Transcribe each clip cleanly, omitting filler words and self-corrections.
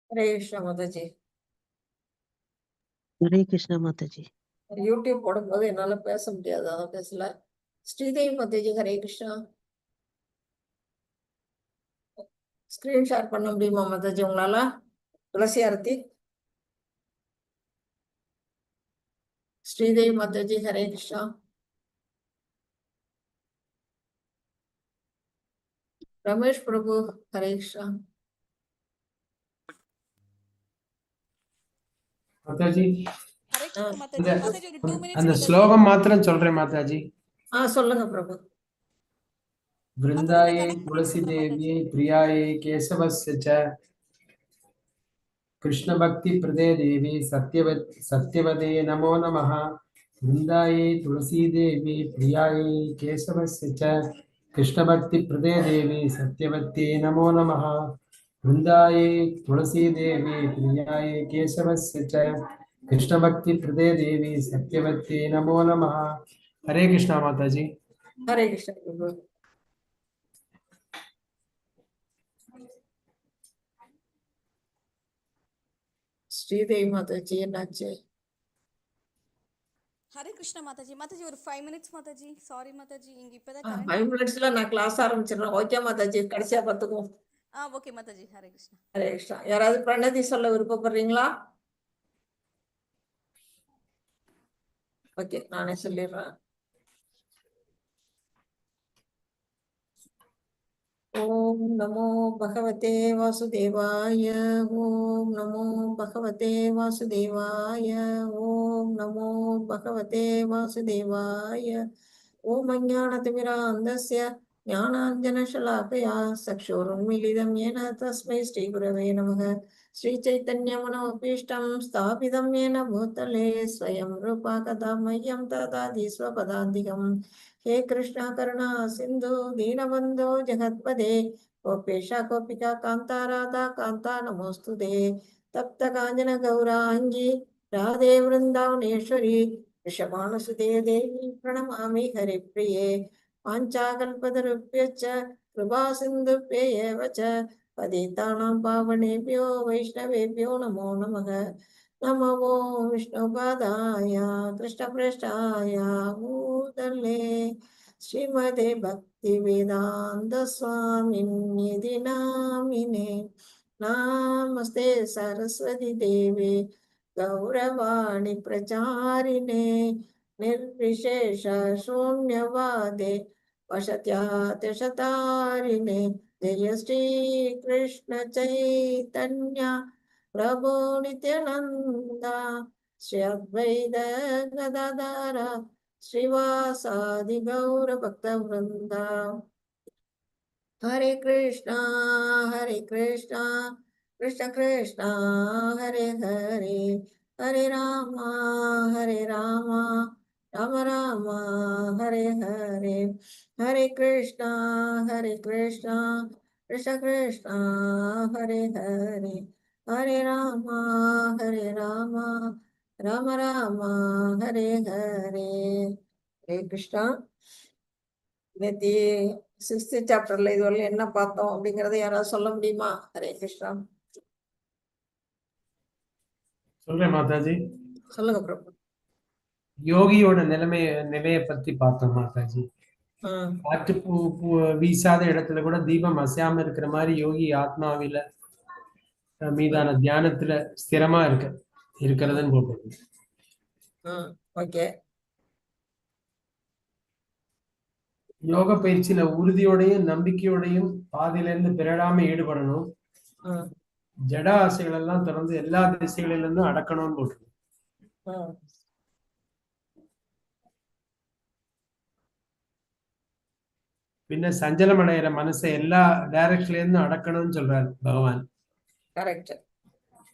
Hare Krishna Mataji. Hare Krishna Mataji. YouTube போடும்போது என்னால பேச முடியாது, அதான் பேசல. ஸ்ரீதேவி மாதாஜி ஹரே கிருஷ்ணா. ஸ்கிரீன் ஷேர் பண்ண முடியுமா மாதாஜி உங்களால? துளசி ஆரத்தி. ஸ்ரீதேவி மாதாஜி ஹரே கிருஷ்ணா. ரமேஷ் பிரபு ஹரே கிருஷ்ணா. மாதாஜி ஹரே கிருஷ்ணா மாதாஜி. மாதாஜி ஒரு 2 மினிட்ஸ் அந்த மாதாஜி. ஸ்லோகம் மாத்திரம் சொல்றேன் மாதாஜி. சொல்லுங்க பிரபு. விருந்தாயே துளசி தேவியே பிரியாயே கேசவஸ்ய ச கிருஷ்ண பக்தி பிரதே தேவி சத்யவதே நமோ நமः. விருந்தாயே துளசி தேவி பிரியாயே கேசவஸ்ய ச கிருஷ்ண பக்தி பிரதே தேவி சத்யவதே நமோ நமः. விருந்தாயே துளசி தேவி பிரியாயே கேசவஸ்ய ச கிருஷ்ண பக்தி பிரதே தேவி சத்யவதே நமோ நமः. ஹரே கிருஷ்ணா மாதாஜி. ஹரே கிருஷ்ணா பிரபு. ஸ்ரீதேவி மாதாஜி என்னாச்சு? ஹரே கிருஷ்ணா மாதாஜி. மாதாஜி ஒரு 5 மினிட்ஸ் மாதாஜி. சாரி மாதாஜி, இங்க இப்பதான் 5 மினிட்ஸ்ல நான் கிளாஸ் ஆரம்பிச்சிடறேன். ஓகே மாதாஜி, கடைசியா பார்த்துக்குவோம். ஓகே மாதாஜி. ஹரே கிருஷ்ணா. ஹரே கிருஷ்ணா. யாராவது பிரணதி சொல்ல விருப்பப்படுறீங்களா? ஓகே, நானே சொல்லிடுறேன். ஓம் நமோ பகவதே வாசுதேவாய. ஓம் நமோ பகவதே வாசுதேவாய. ஓம் நமோ பகவதே வாசுதேவாய. ஓம் அஞ்ஞானதிமிராந்தஸ்ய ஞானாஞ்சனசலாக்கயா சக்ஷுருன்மிலிதம் येन तस्मै श्रीगुरवे नमः. श्रीचैतन्यमनोभीष्टं स्थापितं येन भूतले स्वयं रूपा कदा मह्यं ददाति स्वपदान्तिकम्. हे कृष्ण करुणा सिन्धु दीनबन्धो जगत्पदे गोपेशा गोपिका कान्ता राधा कान्ता नमोऽस्तुते. तप्त काञ्चन गौराङ्गी राधे वृन्दावनेश्वरी वृषभानुसुते देवी प्रणमामि हरिप्रिये. वाञ्छाकल्पतरुभ्यश्च कृपा सिन्धुभ्येव च पतितानां पावनेभ्यो वैष्णवेभ्यो नमो नमः. नमो विष्णुपादाय कृष्णप्रेष्ठाय भूतले श्रीमते भक्तिवेदान्त स्वामिन्निधि नामिने. नमस्ते सरस्वती देवे गौरवाणी प्रचारिणे निर्विशेष शून्यवादे वशत्यातिशतारिणे. जय श्री कृष्ण चैतन्य प्रभु नित्यानंदा श्री अद्वैत गदाधर श्रीवासादि गौर भक्त वृंदा. हरे कृष्णा कृष्ण कृष्णा हरे हरे, हरे रामा राम राम हरे हरे. हरे कृष्णा कृष्ण कृष्णा हरे हरे, हरे रामा राम राम हरे हरे. हरे कृष्णा. நேத்தி 6th சாப்டர்ல இதுவரை என்ன பார்த்தோம் அப்படிங்கறத யாராவது சொல்ல முடியுமா? ஹரே கிருஷ்ணா. சொல்றேன் மாதாஜி. சொல்லுங்க பிரபு. யோகியோட நிலையை பத்தி பார்த்தோம் மாதாஜி. காற்று வீசாத இடத்துல கூட தீபம் அசையாம இருக்கிற மாதிரி யோகி ஆத்மாவில மீதான தியானத்துல ஸ்திரமா இருக்கிறதுன்னு போட்டு. ஓகே. யோக பயிற்சியில உறுதியோடையும் நம்பிக்கையோடையும் பாதியில இருந்து பிறடாம ஈடுபடணும். ஜட ஆசைகள் எல்லாம் தொடர்ந்து எல்லா திசைகளில இருந்தும் அடக்கணும்னு போட்டு. பின்ன சஞ்சலம் அடைகிற மனசை எல்லா டைரக்ஷன்ல இருந்தும் அடக்கணும்னு சொல்றாரு பகவான். கரெக்ட்.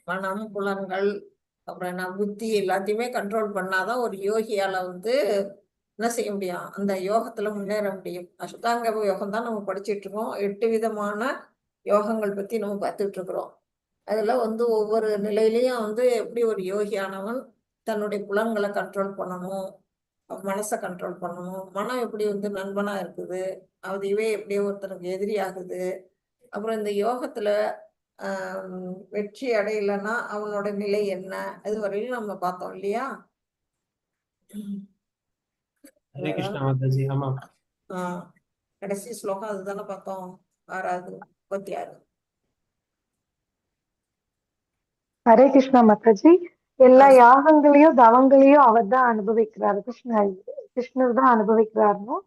மனம், புலன்கள், அப்புறம் என்ன புத்தி எல்லாத்தையுமே கண்ட்ரோல் பண்ணாதான் ஒரு யோகியால என்ன செய்ய முடியும், அந்த யோகத்துல முன்னேற முடியும். அஷ்டாங்க யோகம் தான் நம்ம படிச்சுட்டு இருக்கோம். 8 விதமான யோகங்கள் பத்தி நம்ம பார்த்துட்டு இருக்கிறோம். அதுல ஒவ்வொரு நிலையிலையும் எப்படி ஒரு யோகியானவன் தன்னுடைய புலன்களை கண்ட்ரோல் பண்ணணும், மனசை கண்ட்ரோல் பண்ணணும், மனம் எப்படி நண்பனா இருக்குது, அதுவே எப்படி ஒருத்தனுக்கு எதிரி ஆகுது. அப்புறம் இந்த யோகத்துல வெற்றி அடையலைன்னா அவனோட நிலை என்ன, அது வரையிலும் நம்ம பார்த்தோம் இல்லையா? ஹரே கிருஷ்ணா மாதாஜி. ஆமா. கடைசி ஸ்லோகம் அதுதானே பார்த்தோம், 6வது 36. ஹரே கிருஷ்ணா மாதாஜி. எல்லா யாகங்களையும் தவங்களையும் அவர் தான் அனுபவிக்கிறாரு. கிருஷ்ணர் தான் அனுபவிக்கிறாருன்னு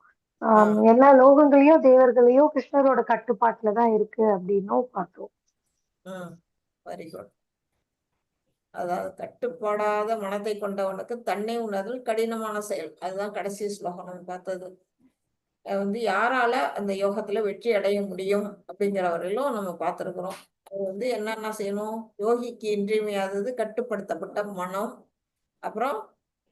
எல்லா லோகங்களையும் தேவர்களையும் கிருஷ்ணரோட கட்டுப்பாட்டுல தான் இருக்கு அப்படின்னும் பார்த்தோம். Very good. அதாவது கட்டுப்படாத மனத்தை கொண்டவனுக்கு தன்னை உணர்தல் கடினமான செயல், அதுதான் கடைசி ஸ்லோகம் நம்ம பார்த்தது. யாரால அந்த யோகத்துல வெற்றி அடைய முடியும் அப்படிங்கிற வரையிலும் நம்ம பார்த்துருக்குறோம். அது என்னென்ன செய்யணும்? யோகிக்கு இன்றியமையாதது கட்டுப்படுத்தப்பட்ட மனம். அப்புறம்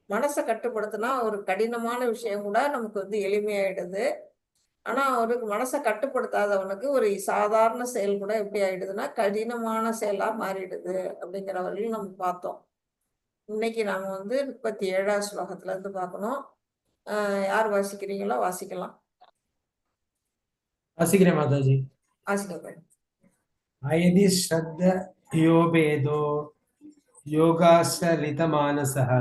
மனசை கட்டுப்படுத்தினா ஒரு கடினமான விஷயம் கூட நமக்கு எளிமையாயிடுது. ஆனா அவருக்கு மனசை கட்டுப்படுத்தாதவனுக்கு ஒரு சாதாரண செயல் கூட எப்படி ஆயிடுதுன்னா கடினமான செயலா மாறிடுது அப்படிங்கிற வரையிலும் நம்ம பார்த்தோம். இன்னைக்கு நாம 37வது ஸ்லோகத்துல இருந்து பார்க்கணும். யார் வாசிக்கிறீங்களோ வாசிக்கலாம். வாசிக்கிறேன் மாதாஜி. வாசிக்க. அயதி ஸ்ரத்த யோபேதோ யோகாஸ்ரலித மானசः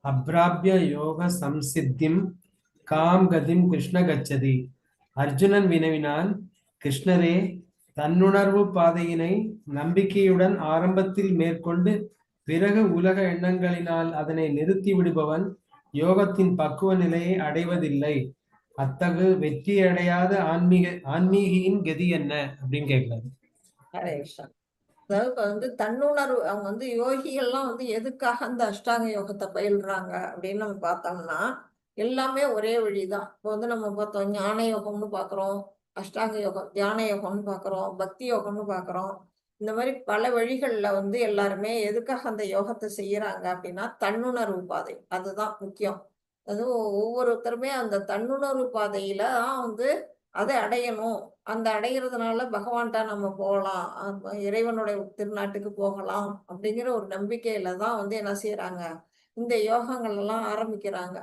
அப்ராப்ய யோக சம்சித்திம் காம் கதிம் கிருஷ்ண கச்சதி. அர்ஜுனன் வினவினான், கிருஷ்ணரே, தன்னுணர்வு பாதையினை நம்பிக்கையுடன் ஆரம்பத்தில் மேற்கொண்டு பிறகு உலக எண்ணங்களினால் அதனை நிறுத்தி விடுபவன் யோகத்தின் பக்குவ நிலையை அடைவதில்லை. அத்தகு வெற்றி அடையாத ஆன்மீகியின் கதி என்ன அப்படின்னு கேட்கிறாரு. ஹரே கிருஷ்ணா. அதாவது தன்னுணர்வு, அவங்க யோகிகள்லாம் எதுக்காக அந்த அஷ்டாங்க யோகத்தை பயில்றாங்க அப்படின்னு நம்ம பார்த்தோம்னா எல்லாமே ஒரே வழிதான். இப்போ நம்ம பார்த்தோம் ஞான யோகம்னு பார்க்குறோம், அஷ்டாங்க யோகம், தியான யோகம்னு பார்க்குறோம், பக்தி யோகம்னு பார்க்குறோம். இந்த மாதிரி பல வழிகளில் எல்லாருமே எதுக்காக அந்த யோகத்தை செய்யறாங்க அப்படின்னா தன்னுணர்வு பாதை, அதுதான் முக்கியம். அதுவும் ஒவ்வொருத்தருமே அந்த தன்னுணர்வு பாதையில தான் அதை அடையணும். அந்த அடைகிறதுனால பகவான்கிட்ட நம்ம போகலாம், இறைவனுடைய திருநாட்டுக்கு போகலாம் அப்படிங்கிற ஒரு நம்பிக்கையில தான் என்ன செய்யறாங்க, இந்த யோகங்கள் எல்லாம் ஆரம்பிக்கிறாங்க.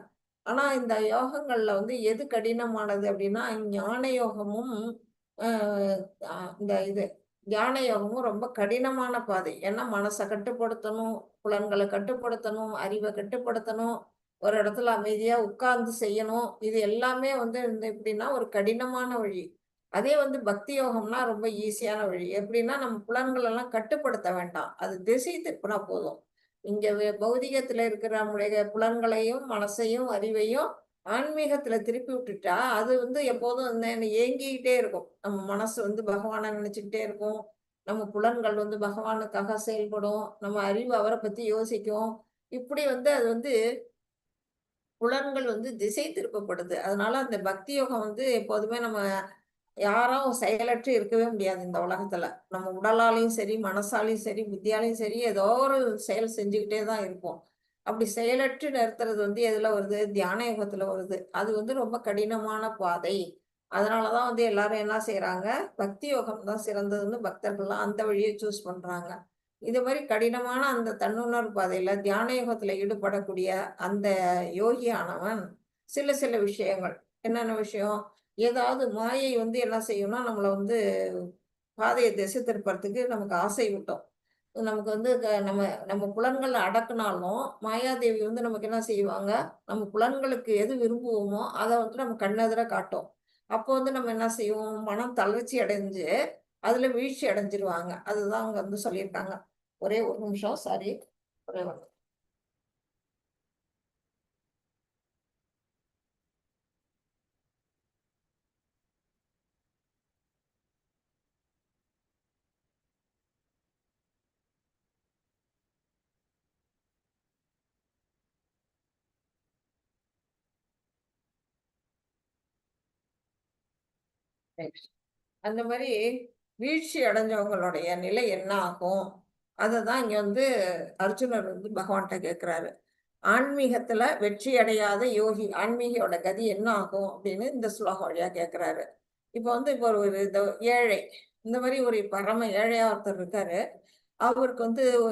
ஆனா இந்த யோகங்கள்ல எது கடினமானது அப்படின்னா ஞான யோகமும் இந்த தியான யோகமும் ரொம்ப கடினமான பாதை. ஏன்னா மனசை கட்டுப்படுத்தணும், புலன்களை கட்டுப்படுத்தணும், அறிவை கட்டுப்படுத்தணும், ஒரு இடத்துல அமைதியா உட்கார்ந்து செய்யணும். இது எல்லாமே எப்படின்னா ஒரு கடினமான வழி. அதே பக்தி யோகம்னா ரொம்ப ஈஸியான வழி. எப்படின்னா நம்ம புலன்கள் எல்லாம் கட்டுப்படுத்த வேண்டாம், அது திசை திருப்பினா போதும். இங்க பௌதிகத்துல இருக்கிற நம்முடைய புலன்களையும் மனசையும் அறிவையும் ஆன்மீகத்துல திருப்பி விட்டுட்டா அது எப்போதும் ஏங்கிக்கிட்டே இருக்கும். நம்ம மனசு பகவானை நினைச்சுக்கிட்டே இருக்கும், நம்ம புலன்கள் பகவானுக்காக செயல்படும், நம்ம அறிவு அவரை பத்தி யோசிக்கும். இப்படி அது புலன்கள் திசை திருப்பப்படுது. அதனால அந்த பக்தி யோகம் எப்போதுமே நம்ம யாரும் செயலற்று இருக்கவே முடியாது இந்த உலகத்துல. நம்ம உடலாலையும் சரி, மனசாலையும் சரி, புத்தியாலையும் சரி, ஏதோ ஒரு செயல் செஞ்சுக்கிட்டே தான் இருப்போம். அப்படி செயலற்று நிறுத்துறது எதுல வருது? தியான யோகத்துல வருது. அது ரொம்ப கடினமான பாதை. அதனாலதான் எல்லாரும் என்ன செய்யறாங்க, பக்தி யோகம் தான் சிறந்ததுன்னு பக்தர்கள்லாம் அந்த வழியை சூஸ் பண்றாங்க. இது மாதிரி கடினமான அந்த தன்னுணர்வு பாதையில தியான யோகத்துல ஈடுபடக்கூடிய அந்த யோகியானவன் சில சில விஷயங்கள், என்னென்ன விஷயம், ஏதாவது மாயை என்ன செய்யும்னா நம்மளை பாதையை திசை திருப்பறதுக்கு நமக்கு ஆசை விட்டோம். நமக்கு நம்ம நம்ம புலன்கள் அடக்குனாலும் மாயாதேவி நமக்கு என்ன செய்வாங்க, நம்ம புலன்களுக்கு எது விரும்புவோமோ அதை நம்ம கண்ணெதிர காட்டும். அப்போ நம்ம என்ன செய்வோம், மனம் தளர்ச்சி அடைஞ்சு அதுல வீழ்ச்சி அடைஞ்சிருவாங்க. அதுதான் அவங்க சொல்லியிருக்காங்க. ஒரே ஒரு நிமிஷம், சாரி, ஒரே ஒரு அந்த மாதிரி வீழ்ச்சி அடைஞ்சவங்களுடைய நிலை என்ன ஆகும், அதை தான் இங்க அர்ஜுனர் பகவான்கிட்ட கேட்கிறாரு. ஆன்மீகத்துல வெற்றி அடையாத யோகி ஆன்மீகியோட கதி என்ன ஆகும் அப்படின்னு இந்த ஸ்லோகம் வழியா கேட்கிறாரு. இப்போ இப்போ ஒரு ஏழை, இந்த மாதிரி ஒரு பரம ஏழையா ஒருத்தர் இருக்காரு. அவருக்கு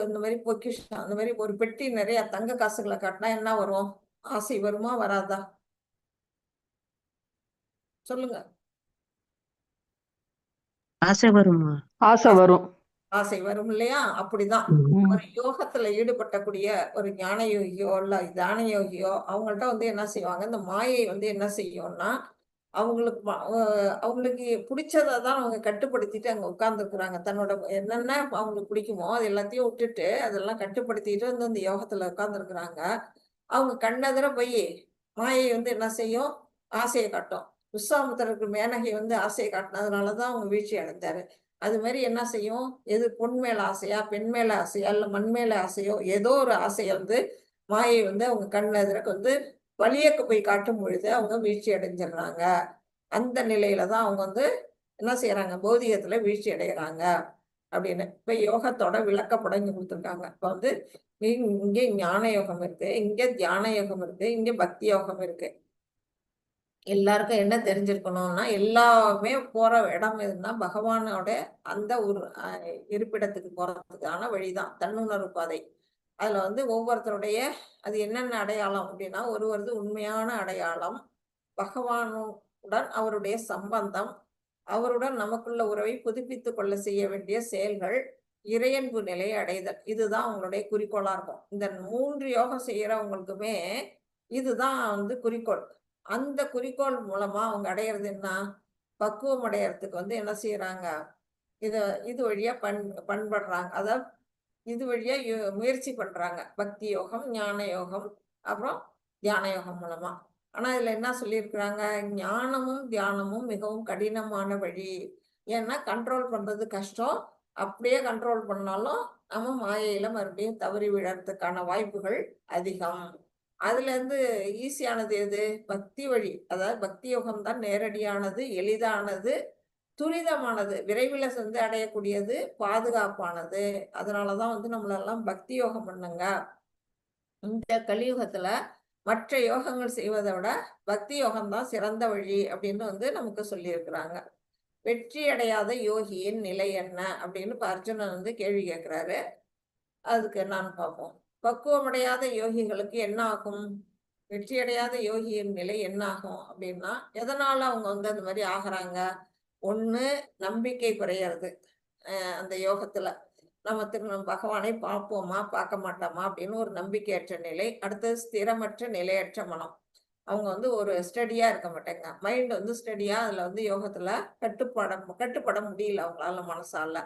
இந்த மாதிரி பொக்கிஷம், அந்த மாதிரி ஒரு பெட்டி நிறைய தங்க காசுகளை காட்டினா என்ன வரும்? ஆசை வருமா வராதா? சொல்லுங்க. ஆசை வருமா? ஆசை வரும். ஆசை வரும் இல்லையா? அப்படிதான் ஒரு யோகத்துல ஈடுபட்டக்கூடிய ஒரு ஞான யோகியோ இல்ல தான யோகியோ அவங்கள்ட்ட வந்து என்ன செய்வாங்க, இந்த மாயை வந்து என்ன செய்யும்னா அவங்களுக்கு அவங்களுக்கு பிடிச்சதை தான் அவங்க கட்டுப்படுத்திட்டு அங்க உட்கார்ந்துருக்குறாங்க. தன்னோட என்னென்ன அவங்களுக்கு பிடிக்குமோ அது எல்லாத்தையும் விட்டுட்டு அதெல்லாம் கட்டுப்படுத்திட்டு வந்து அந்த யோகத்துல உட்கார்ந்துருக்குறாங்க. அவங்க கண்ணெதிர போய் மாயை வந்து என்ன செய்யும், ஆசையை காட்டும். விஸ்வாமித்திரருக்கு மேனகை வந்து ஆசையை காட்டினதுனால தான் அவங்க வீழ்ச்சி அடைந்தாரு. அது மாதிரி என்ன செய்யும், எது பொன் மேல ஆசையா, பெண் மேல ஆசையா, இல்ல மண் மேல ஆசையோ, ஏதோ ஒரு ஆசையை வந்து மாயை வந்து அவங்க கண் எதிரக்கு வந்து வழியக்கு போய் காட்டும் பொழுது அவங்க வீழ்ச்சி அடைஞ்சிடுறாங்க. அந்த நிலையில தான் அவங்க வந்து என்ன செய்யறாங்க, பௌதிகத்துல வீழ்ச்சி அடைகிறாங்க அப்படின்னு. இப்ப யோகத்தோட விளக்கப்படம் இங்க கொடுத்துருக்காங்க. இப்ப வந்து இங்க ஞான யோகம் இருக்கு, இங்க தியான யோகம் இருக்கு, இங்க பக்தி யோகம் இருக்கு. எல்லாருக்கும் என்ன தெரிஞ்சிருக்கணும்னா எல்லாமே போற இடம் எதுன்னா பகவானோட அந்த ஒரு இருப்பிடத்துக்கு போறதுக்கான வழிதான் தன்னுணர்வு பாதை. அதுல வந்து ஒவ்வொருத்தருடைய அது என்னென்ன அடையாளம் அப்படின்னா, ஒருவரது உண்மையான அடையாளம் பகவானுடன் அவருடைய சம்பந்தம், அவருடன் நமக்குள்ள உறவை புதுப்பித்துக் கொள்ள செய்ய வேண்டிய செயல்கள், இறையன்பு நிலையை அடைதல். இதுதான் அவங்களுடைய குறிக்கோளா இருக்கும். இந்த 3 யோகம் செய்யறவங்களுக்குமே இதுதான் வந்து குறிக்கோள். அந்த குறிக்கோள் மூலமா அவங்க அடையிறது என்ன, பக்குவம் அடையறதுக்கு வந்து என்ன செய்யறாங்க, இத இது வழியா பண்படுறாங்க. அதாவது இது வழியா முயற்சி பண்றாங்க. பக்தி யோகம், ஞான யோகம், அப்புறம் தியான யோகம் மூலமா. ஆனா இதுல என்ன சொல்லியிருக்கிறாங்க, ஞானமும் தியானமும் மிகவும் கடினமான வழி. ஏன்னா கண்ட்ரோல் பண்றது கஷ்டம். அப்படியே கண்ட்ரோல் பண்ணாலும் நம்ம மாயையில மறுபடியும் தவறி விழறதுக்கான வாய்ப்புகள் அதிகம். அதுல இருந்து ஈஸியானது எது, பக்தி வழி. அதாவது பக்தி யோகம் தான் நேரடியானது, எளிதானது, துரிதமானது, விரைவில் சென்று அடையக்கூடியது, பாதுகாப்பானது. அதனாலதான் வந்து நம்மளெல்லாம் பக்தி யோகம் பண்ணுங்க. இந்த கலியுகத்துல மற்ற யோகங்கள் செய்வதை விட பக்தி யோகம் தான் சிறந்த வழி அப்படின்னு வந்து நமக்கு சொல்லியிருக்கிறாங்க. வெற்றி அடையாத யோகியின் நிலை என்ன அப்படின்னு அர்ஜுனன் வந்து கேள்வி கேட்கிறாரு. அதுக்கு நான் பார்ப்போம். பக்குவமடையாத யோகிகளுக்கு என்ன ஆகும், வெற்றி அடையாத யோகியின் நிலை என்ன ஆகும் அப்படின்னா, எதனால அவங்க வந்து அந்த மாதிரி ஆகுறாங்க. ஒண்ணு, நம்பிக்கை குறையிறது. அந்த யோகத்துல நம்ம பகவானை பார்ப்போமா பார்க்க மாட்டோமா அப்படின்னு ஒரு நம்பிக்கையற்ற நிலை. அடுத்தது ஸ்திரமற்ற நிலையற்ற மனம். அவங்க வந்து ஒரு ஸ்டடியா இருக்க மாட்டாங்க. மைண்ட் வந்து ஸ்டடியா அதுல வந்து யோகத்துல கட்டுப்பட முடியல அவங்களால மனசால.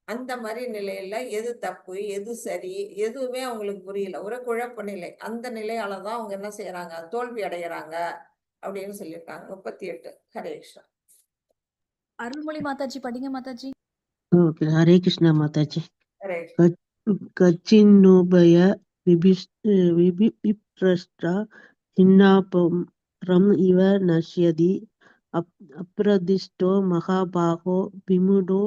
அந்த மாதிரி நிலையில எது தப்பு எது சரி எதுவுமே அவங்களுக்கு புரியல, ஒரு குழப்ப நிலை. அந்த நிலையால தான் அவங்க என்ன செய்யறாங்க, தோல்வி அடைகிறாங்க அப்படின்னு சொல்லியிருக்காங்க. 38. ஹரே கிருஷ்ணா. அருள்மொழி மாதாஜி படிங்க மாதாஜி. ஓகே. ஹரே கிருஷ்ணா மாதாஜி. ஹரே கச்சின்னோபய விபிப்ரஷ்டா ஹின்னாபரம் இவ நஷ்யதி அப்ரதிஷ்டோ மகாபாகோ விமுடோ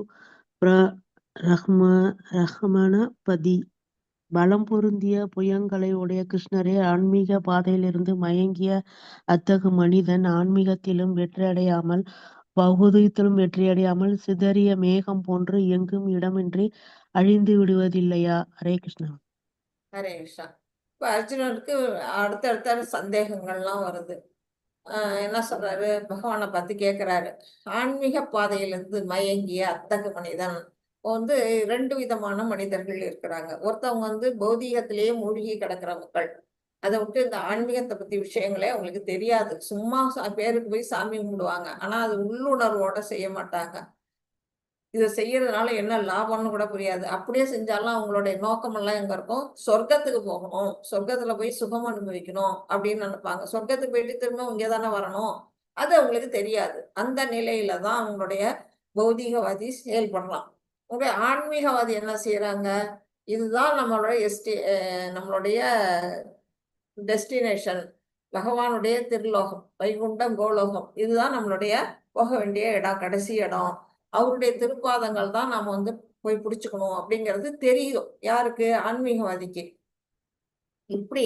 ரஹ்மணபதி. பலம் பொருந்திய புயங்களை உடைய கிருஷ்ணரே, ஆன்மீக பாதையிலிருந்து மயங்கிய அத்தகு மனிதன் ஆன்மீகத்திலும் வெற்றியடையாமல் பௌதிகத்திலும் வெற்றியடையாமல் சிதறிய மேகம் போன்று எங்கும் இடமின்றி அழிந்து விடுவதில்லையா? ஹரே கிருஷ்ணா. ஹரே கிருஷ்ணா. இப்ப அர்ஜுனனுக்கு அடுத்தடுத்த சந்தேகங்கள்லாம் வருது. என்ன சொல்றாரு, பகவானை பார்த்து கேட்கிறாரு. ஆன்மீக பாதையிலிருந்து மயங்கிய அத்தகு மனிதன் வந்து 2 விதமான மனிதர்கள் இருக்கிறாங்க. ஒருத்தவங்க வந்து பௌதீகத்திலேயே மூழ்கி கிடக்கிற மக்கள். அதை விட்டு இந்த ஆன்மீகத்தை பத்தி விஷயங்களே அவங்களுக்கு தெரியாது. சும்மா பேருக்கு போய் சாமி கும்பிடுவாங்க. ஆனா அது உள்ளுணர்வோட செய்ய மாட்டாங்க. இதை செய்யறதுனால என்ன லாபம்னு கூட புரியாது. அப்படியே செஞ்சாலும் அவங்களுடைய நோக்கமெல்லாம் எங்க இருக்கும், சொர்க்கத்துக்கு போகணும், சொர்க்கத்துல போய் சுகம் அனுபவிக்கணும் அப்படின்னு நினைப்பாங்க. சொர்க்கத்துக்கு போயிட்டு திரும்ப இங்கே தானே வரணும், அது அவங்களுக்கு தெரியாது. அந்த நிலையில தான் அவங்களுடைய பௌதீகவாதி செயல்படலாம். உங்களுடைய ஆன்மீகவாதி என்ன செய்யறாங்க, இதுதான் நம்மளுடைய டெஸ்டினேஷன், பகவானுடைய திருலோகம், வைகுண்டம், கோலோகம், இதுதான் நம்மளுடைய போக வேண்டிய இடம், கடைசி இடம், அவருடைய திருப்பாதங்கள் தான் நாம வந்து போய் பிடிச்சுக்கணும் அப்படிங்கிறது தெரியும். யாருக்கு, ஆன்மீகவாதிக்கு. இப்படி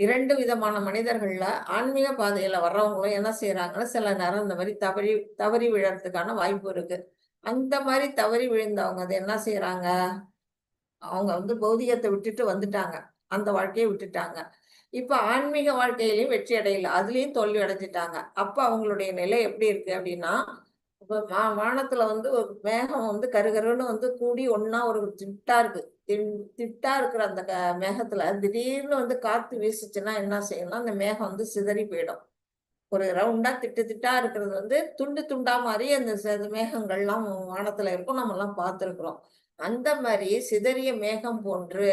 2 விதமான மனிதர்கள்ல ஆன்மீக பாதையில வர்றவங்களும் என்ன செய்யறாங்கன்னா, சில நேரம் இந்த மாதிரி தவறி விழறதுக்கான வாய்ப்பு இருக்கு. அந்த மாதிரி தவறி விழுந்தவங்க அது என்ன செய்யறாங்க, அவங்க வந்து பௌதிகத்தை விட்டுட்டு வந்துட்டாங்க, அந்த வாழ்க்கையை விட்டுட்டாங்க. இப்ப ஆன்மீக வாழ்க்கையிலையும் வெற்றி அடையல, அதுலயும் தோல்வி அடைஞ்சிட்டாங்க. அப்ப அவங்களுடைய நிலை எப்படி இருக்கு அப்படின்னா, இப்ப வானத்துல வந்து ஒரு மேகம் வந்து கருகருன்னு வந்து கூடி ஒண்ணா ஒரு திட்டா இருக்கு. திட்டா இருக்கிற அந்த மேகத்துல திடீர்னு வந்து காத்து வீசுச்சுன்னா என்ன செய்யணும்னா, அந்த மேகம் வந்து சிதறி போயிடும். ஒரு ரவுண்டா திட்டு திட்டா இருக்கிறது வந்து துண்டு துண்டா மாறி அந்த மேகங்கள்லாம் வானத்துல இருக்கும். நம்ம எல்லாம் பார்த்திருக்கிறோம். அந்த மாதிரி சிதறிய மேகம் போன்று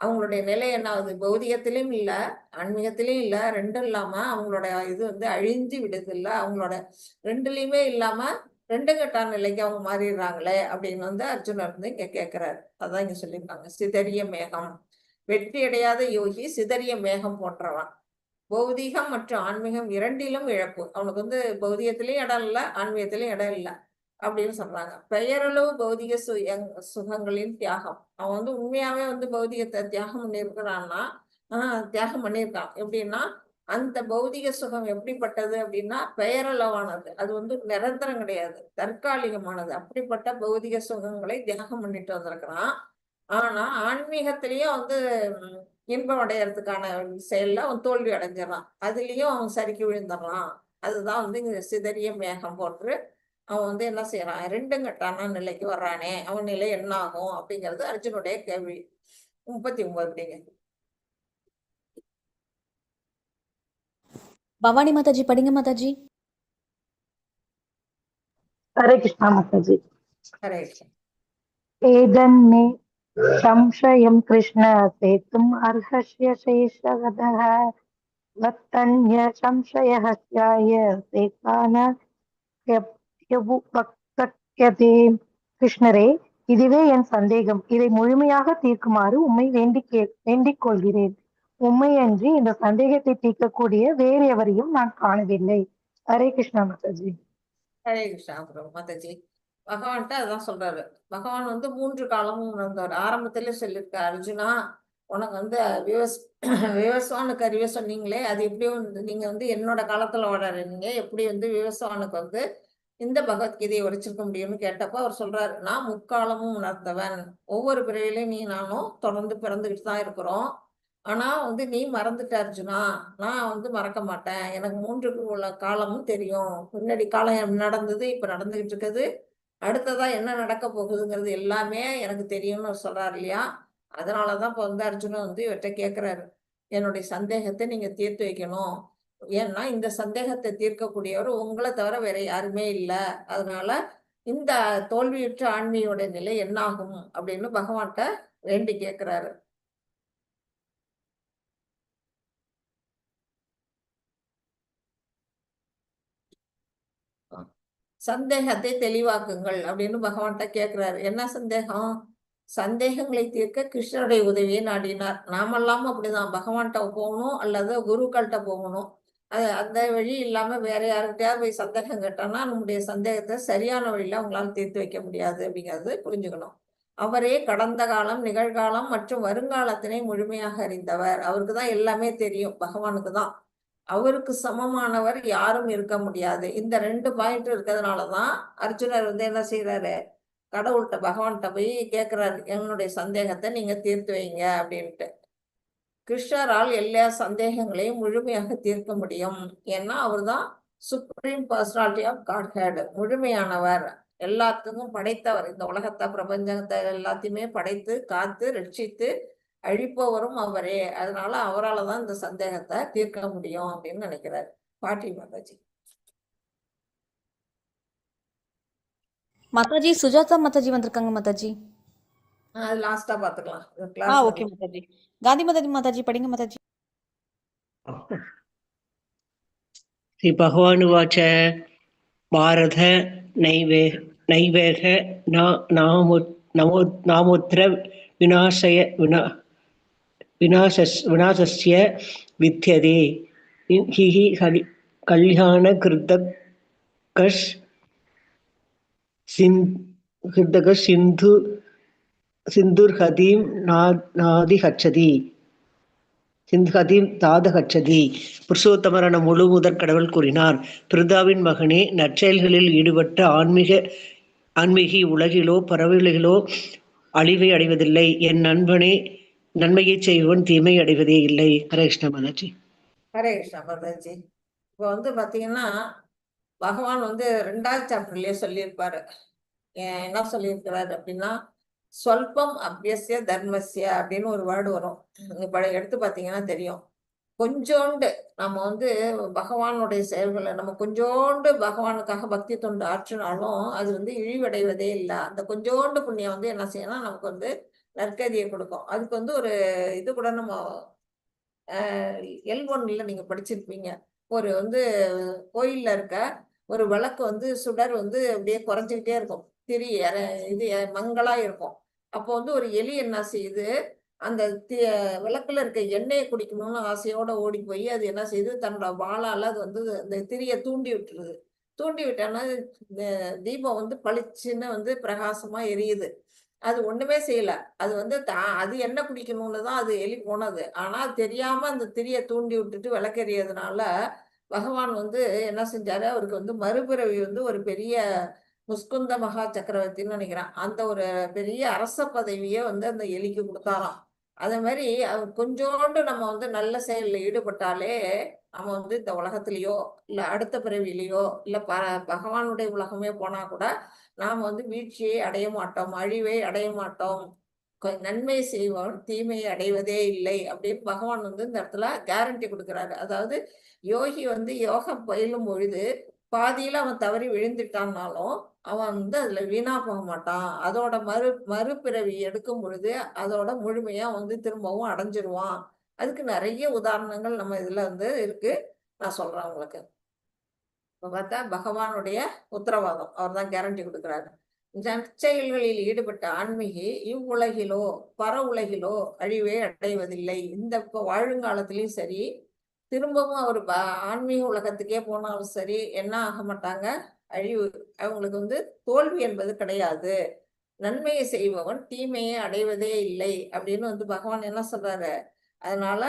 அவங்களுடைய நிலை என்ன ஆகுது? பௌதிகத்திலயும் இல்ல, ஆன்மீகத்திலயும் இல்ல, 2ம் இல்லாம அவங்களோட இது வந்து அழிஞ்சு விடுது இல்ல. அவங்களோட 2லயுமே இல்லாம 2 கெட்டான நிலைக்கு அவங்க மாறிடுறாங்களே அப்படின்னு வந்து அர்ஜுனர் வந்து இங்க கேட்கிறாரு. அதான் இங்க சொல்லியிருக்காங்க. சிதறிய மேகம். வெற்றி அடையாத யோகி சிதறிய மேகம் போன்றவன். பௌதீகம் மற்றும் ஆன்மீகம் 2லும் இழப்பு. அவனுக்கு வந்து பௌதீகத்திலயும் இடம் இல்ல, ஆன்மீகத்திலயும் இடம் இல்ல அப்படின்னு சொல்றாங்க. பெயரளவு பௌதிக சுகங்களின் தியாகம். அவன் வந்து உண்மையாவே வந்து பௌதிகத்தை தியாகம் பண்ணியிருக்கிறான்னா, தியாகம் பண்ணியிருக்கான். எப்படின்னா, அந்த பௌதிக சுகம் எப்படிப்பட்டது அப்படின்னா, பெயரளவானது. அது வந்து நிரந்தரம் கிடையாது, தற்காலிகமானது. அப்படிப்பட்ட பௌதிக சுகங்களை தியாகம் பண்ணிட்டு வந்திருக்கிறான். ஆனா ஆன்மீகத்திலயும் வந்து இன்பம் அடையறதுக்கான செயல்ல அவன் தோல்வி அடைஞ்சிடறான். அதுலயும் அவன் சறுக்கி விழுந்துடுறான். அதுதான் வந்து இங்க சிதறிய மேகம் போன்று அவன் வந்து என்ன செய்யறான்? 2ம் கெட்டான நிலைக்கு வர்றானே, அவன் நிலை என்ன ஆகும் அப்படிங்கிறது அர்ஜுனுடைய கேள்வி. 39 அப்படிங்க. பவானி மாதாஜி படிங்க மாதாஜி. ஹரே கிருஷ்ணா மாதாஜி. ஹரே கிருஷ்ணா. ஏதன்மே சம்சயம் கிருஷ்ண சேத்தும் அர்ஹஸ்ய சேஷவதः வத்தன்ய சம்சயஹஸ்யாய சேகான யபுபக்தக்யதே. கிருஷ்ணரே, இதுவே என் சந்தேகம். இதை முழுமையாக தீர்க்குமாறு உம்மை வேண்டிக் கொள்கிறேன். உம்மையன்றி இந்த சந்தேகத்தை தீர்க்கக்கூடிய வேறு எவரையும் நான் காணவில்லை. ஹரே கிருஷ்ணா மாதாஜி. ஹரே கிருஷ்ணா. அப்புறம் மாதாஜி பகவான்கிட்ட அதான் சொல்றாரு. பகவான் வந்து 3 காலமும் உணர்ந்தவர். ஆரம்பத்திலே சொல்லியிருக்க, அர்ஜுனா உனக்கு வந்து விவஸ்வானுக்கு அறிவை சொன்னீங்களே, அது எப்படி வந்து நீங்க வந்து என்னோட காலத்துல வளர்றீங்க, எப்படி வந்து விவஸ்வானுக்கு வந்து இந்த பகவத்கீதையை உரைச்சிருக்க முடியும்னு கேட்டப்போ அவர் சொல்றாரு, நான் முக்காலமும் உணர்ந்தவன். ஒவ்வொரு பிறவிலையும் நீ நானும் தொடர்ந்து பிறந்துகிட்டு தான் இருக்கிறோம். ஆனா வந்து நீ மறந்துட்ட அர்ஜுனா. நான் வந்து மறக்க மாட்டேன். எனக்கு 3 உள்ள காலமும் தெரியும். முன்னாடி காலம் நடந்தது, இப்ப நடந்துகிட்டு இருக்குது, அடுத்ததா என்ன நடக்க போகுதுங்கிறது எல்லாமே எனக்கு தெரியும்னு அவர் சொல்றாரு இல்லையா. அதனாலதான் இப்ப வந்து அர்ஜுனன் வந்து இவர்கிட்ட கேட்கிறாரு, என்னுடைய சந்தேகத்தை நீங்க தீர்த்து வைக்கணும். ஏன்னா இந்த சந்தேகத்தை தீர்க்கக்கூடியவர் உங்களை தவிர வேற யாருமே இல்ல. அதனால இந்த தோல்வியுற்ற ஆன்மீகோட நிலை என்ன ஆகும் அப்படின்னு பகவான்கிட்ட வேண்டி கேட்கிறாரு. சந்தேகத்தை தெளிவாக்குங்கள் அப்படின்னு பகவான்கிட்ட கேட்கிறாரு. என்ன சந்தேகம்? சந்தேகங்களை தீர்க்க கிருஷ்ணருடைய உதவியை நாடினார். நாமெல்லாம் அப்படிதான், பகவான்கிட்ட போகணும் அல்லது குருக்கள்கிட்ட போகணும். அந்த வழி இல்லாம வேற யாருக்கிட்டையாவது போய் சந்தேகம் கேட்டோம்னா நம்முடைய சந்தேகத்தை சரியான வழியில அவங்களால தீர்த்து வைக்க முடியாது அப்படிங்கிறது புரிஞ்சுக்கணும். அவரே கடந்த காலம், நிகழ்காலம் மற்றும் வருங்காலத்தினை முழுமையாக அறிந்தவர். அவருக்கு தான் எல்லாமே தெரியும், பகவானுக்கு தான். அவருக்கு சமமானவர் யாரும் இருக்க முடியாது. இந்த 2 பாயிண்ட் இருக்கிறதுனாலதான் அர்ஜுனர் வந்து என்ன செய்யறாரு? கடவுள்கிட்ட, பகவான்கிட்ட போய் கேட்கிறாரு, என்னுடைய சந்தேகத்தை நீங்க தீர்த்து வைங்க அப்படின்ட்டு. கிருஷ்ணரால் எல்லா சந்தேகங்களையும் முழுமையாக தீர்க்க முடியும். ஏன்னா அவர்தான் சுப்ரீம் பர்சனாலிட்டி ஆஃப் காட்ஹெட், முழுமையானவர், எல்லாத்துக்கும் படைத்தவர். இந்த உலகத்தை, பிரபஞ்சத்தை எல்லாத்தையுமே படைத்து காத்து ரட்சித்து அழிப்பவரும் அவரே. அதனால அவரால் தான் இந்த சந்தேகத்தை தீர்க்க முடியும் அப்படின்னு நினைக்கிறாரு. பாட்டி மாதாஜி. மாதாஜி சுஜாதா மாதாஜி வந்திருக்காங்க மாதாஜி. அது லாஸ்டா பாத்துக்கலாம். ஓகே மாதாஜி. காந்தி மாதாஜி படிங்க மாதாஜி. श्री भगवानुवाच भारत नैवेह नामुत्र विनाशस्य विद्यते हि कल्याणकृतकस् सिन्धुर्हतिं नादि गच्छति தாதகச்சதி. புருஷோத்தமரான முழு முதற் கடவுள் கூறினார், பிருதாவின் மகனே, நற்செயல்களில் ஈடுபட்ட ஆன்மீகி உலகிலோ பறவைகளிலோ அழிவை அடைவதில்லை. என் நண்பனே, நன்மையை செய்வன் தீமை அடைவதே இல்லை. ஹரே கிருஷ்ண மாதாஜி. ஹரே கிருஷ்ணா மாதாஜி. இப்போ வந்து பாத்தீங்கன்னா பகவான் வந்து 2வது சாப்டர்லயே சொல்லியிருப்பாரு. என்ன சொல்லியிருக்கிறாரு அப்படின்னா, சொல்பம் அபியஸ்ய தர்மஸ்ய அப்படின்னு ஒரு வேர்டு வரும். நீங்க எடுத்து பார்த்தீங்கன்னா தெரியும். கொஞ்சோண்டு நம்ம வந்து பகவானுடைய செயல்களை நம்ம கொஞ்சோண்டு பகவானுக்காக பக்தி தொண்டு ஆற்றினாலும் அது வந்து இழிவடைவதே இல்லை. அந்த கொஞ்சோண்டு புண்ணியம் வந்து என்ன செய்யணும், நமக்கு வந்து நற்கதியை கொடுக்கும். அதுக்கு வந்து ஒரு இது கூட நம்ம L1ல நீங்க படிச்சிருப்பீங்க. ஒரு வந்து கோயில்ல இருக்க ஒரு விளக்கு வந்து சுடர் வந்து அப்படியே குறைஞ்சிக்கிட்டே இருக்கும். திரி இது மங்களா இருக்கும். அப்போ வந்து ஒரு எலி என்ன செய்யுது, அந்த விளக்குல இருக்க எண்ணெயை குடிக்கணும்னு ஆசையோட ஓடி போய் அது என்ன செய்யுது, தன்னோட வாளால அது வந்து அந்த திரிய தூண்டி விட்டுருது. தூண்டி விட்டோன்னா தீபம் வந்து பளிச்சுன்னு வந்து பிரகாசமா எரியுது. அது ஒண்ணுமே செய்யல. அது வந்து அது எண்ணெய் குடிக்கணும்னு தான் அது எலி போனது. ஆனா அது தெரியாம அந்த திரிய தூண்டி விட்டுட்டு விளக்கெரியதுனால, பகவான் வந்து என்ன செஞ்சாரு, அவருக்கு வந்து மறுபிறவி வந்து ஒரு பெரிய முஸ்குந்த மகா சக்கரவர்த்தின்னு நினைக்கிறேன். அந்த ஒரு பெரிய அரச பதவிய வந்து அந்த எலிக்கு குடுத்தாராம். அதே மாரி அவர் கொஞ்சோண்டு நம்ம வந்து நல்ல செயல்ல ஈடுபட்டாலே, நம்ம வந்து இந்த உலகத்திலயோ, இல்ல அடுத்த பிறவியிலயோ, இல்ல பகவானுடைய உலகமே போனா கூட, நாம வந்து வீழ்ச்சியை அடைய மாட்டோம், அழிவை அடைய மாட்டோம். நன்மை செய்வோம் தீமையை அடைவதே இல்லை அப்படின்னு பகவான் வந்து இந்த இடத்துல கேரண்டி கொடுக்குறாரு. அதாவது யோகி வந்து யோகம் பயிலும் பொழுது பாதியில அவன் தவறி விழுந்துட்டான்னாலும் அவன் வந்து அதுல வீணா போக மாட்டான். அதோட மறுபிறவி எடுக்கும் பொழுது அதோட முழுமையா வந்து திரும்பவும் அடைஞ்சிருவான். அதுக்கு நிறைய உதாரணங்கள் நம்ம இதுல வந்து இருக்கு. நான் சொல்றேன் உங்களுக்கு. இப்ப பார்த்தா பகவானுடைய உத்தரவாதம் அவர் தான் கேரண்டி கொடுக்குறாரு. நற்செயல்களில் ஈடுபட்ட ஆன்மீகி இவ்வுலகிலோ பர உலகிலோ அழிவே அடைவதில்லை. இந்த இப்போ வாழுங்காலத்திலயும் சரி, திரும்பவும் அவர் ஆன்மீக உலகத்துக்கே போனாலும் சரி, என்ன ஆக மாட்டாங்க, அழிவு அவங்களுக்கு வந்து தோல்வி என்பது கிடையாது. நன்மையை செய்பவன் தீமையை அடைவதே இல்லை அப்படின்னு வந்து பகவான் என்ன சொல்றாரு. அதனால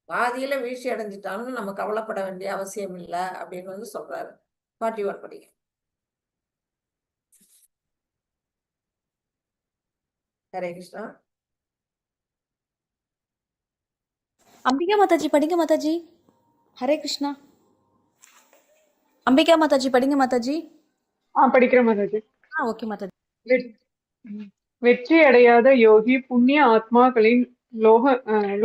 பாதியில வீழ்ச்சி அடைஞ்சிட்டாலும் நம்ம கவலைப்பட வேண்டிய அவசியம் இல்லை அப்படின்னு வந்து சொல்றாரு. 41 படிங்க. ஹரே கிருஷ்ணா. अंबिका माताजी पढ़ेंगे माताजी। हरे कृष्णा। अंबिका माताजी पढ़ेंगे माताजी। படிக்கிறேன் மாதாஜி. ओके माताजी। வெ- வெற்றி அடையாத யோகி புண்ணிய ஆத்மாக்களின்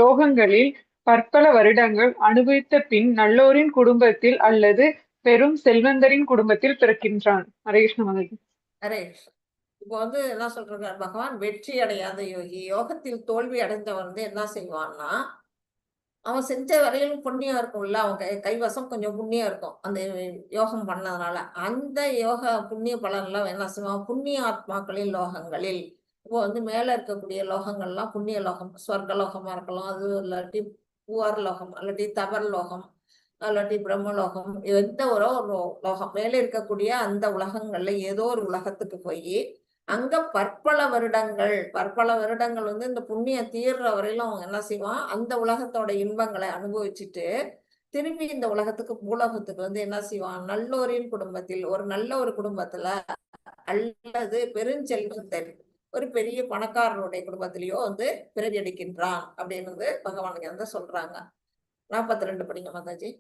லோகங்களில் பற்பல வருடங்கள் அனுபவித்த பின் நல்லோரின் குடும்பத்தில் அல்லது பெரும் செல்வந்தரின் குடும்பத்தில் பிறக்கின்றான். ஹரே கிருஷ்ண மாதாஜி. ஹரே கிருஷ்ணா. இப்போ வந்து என்ன சொல்றாரு பகவான், வெற்றி அடையாத யோகி, யோகத்தில் தோல்வி அடைந்தவன் வந்து என்ன செய்வான்னா, அவன் செஞ்ச வரையிலும் புண்ணியம் இருக்கும்ல, அவன் கைவசம் கொஞ்சம் புண்ணியம் இருக்கும் அந்த யோகம் பண்ணதுனால. அந்த யோக புண்ணிய பலன்ல அவன் என்ன செய்வான், புண்ணிய ஆத்மாக்களின் லோகங்களில் இப்போ வந்து மேல இருக்கக்கூடிய லோகங்கள்லாம் புண்ணிய லோகம், சொர்க்க லோகமா இருக்கலாம், அது இல்லாட்டி பூவார் லோகம், இல்லாட்டி தபர் லோகம், இல்லாட்டி பிரம்மலோகம், எந்த ஒரு லோகம் மேல இருக்கக்கூடிய அந்த உலகங்கள்ல ஏதோ ஒரு உலகத்துக்கு போய் அங்க பற்பல வருடங்கள் வந்து இந்த புண்ணியம் தீர்ற வரையிலும் அவங்க என்ன செய்வான், அந்த உலகத்தோட இன்பங்களை அனுபவிச்சுட்டு திரும்பி இந்த உலகத்துக்கு பூலோகத்துக்கு வந்து என்ன செய்வான், நல்லோரின் குடும்பத்தில் ஒரு நல்ல ஒரு குடும்பத்துல அல்லது பெருஞ்செல்வந்தர் ஒரு பெரிய பணக்காரனுடைய குடும்பத்திலேயோ வந்து பிறவி எடுக்கின்றான் அப்படின்னு பகவானுக்கு வந்து சொல்றாங்க. 42 படிங்க மாதாஜி.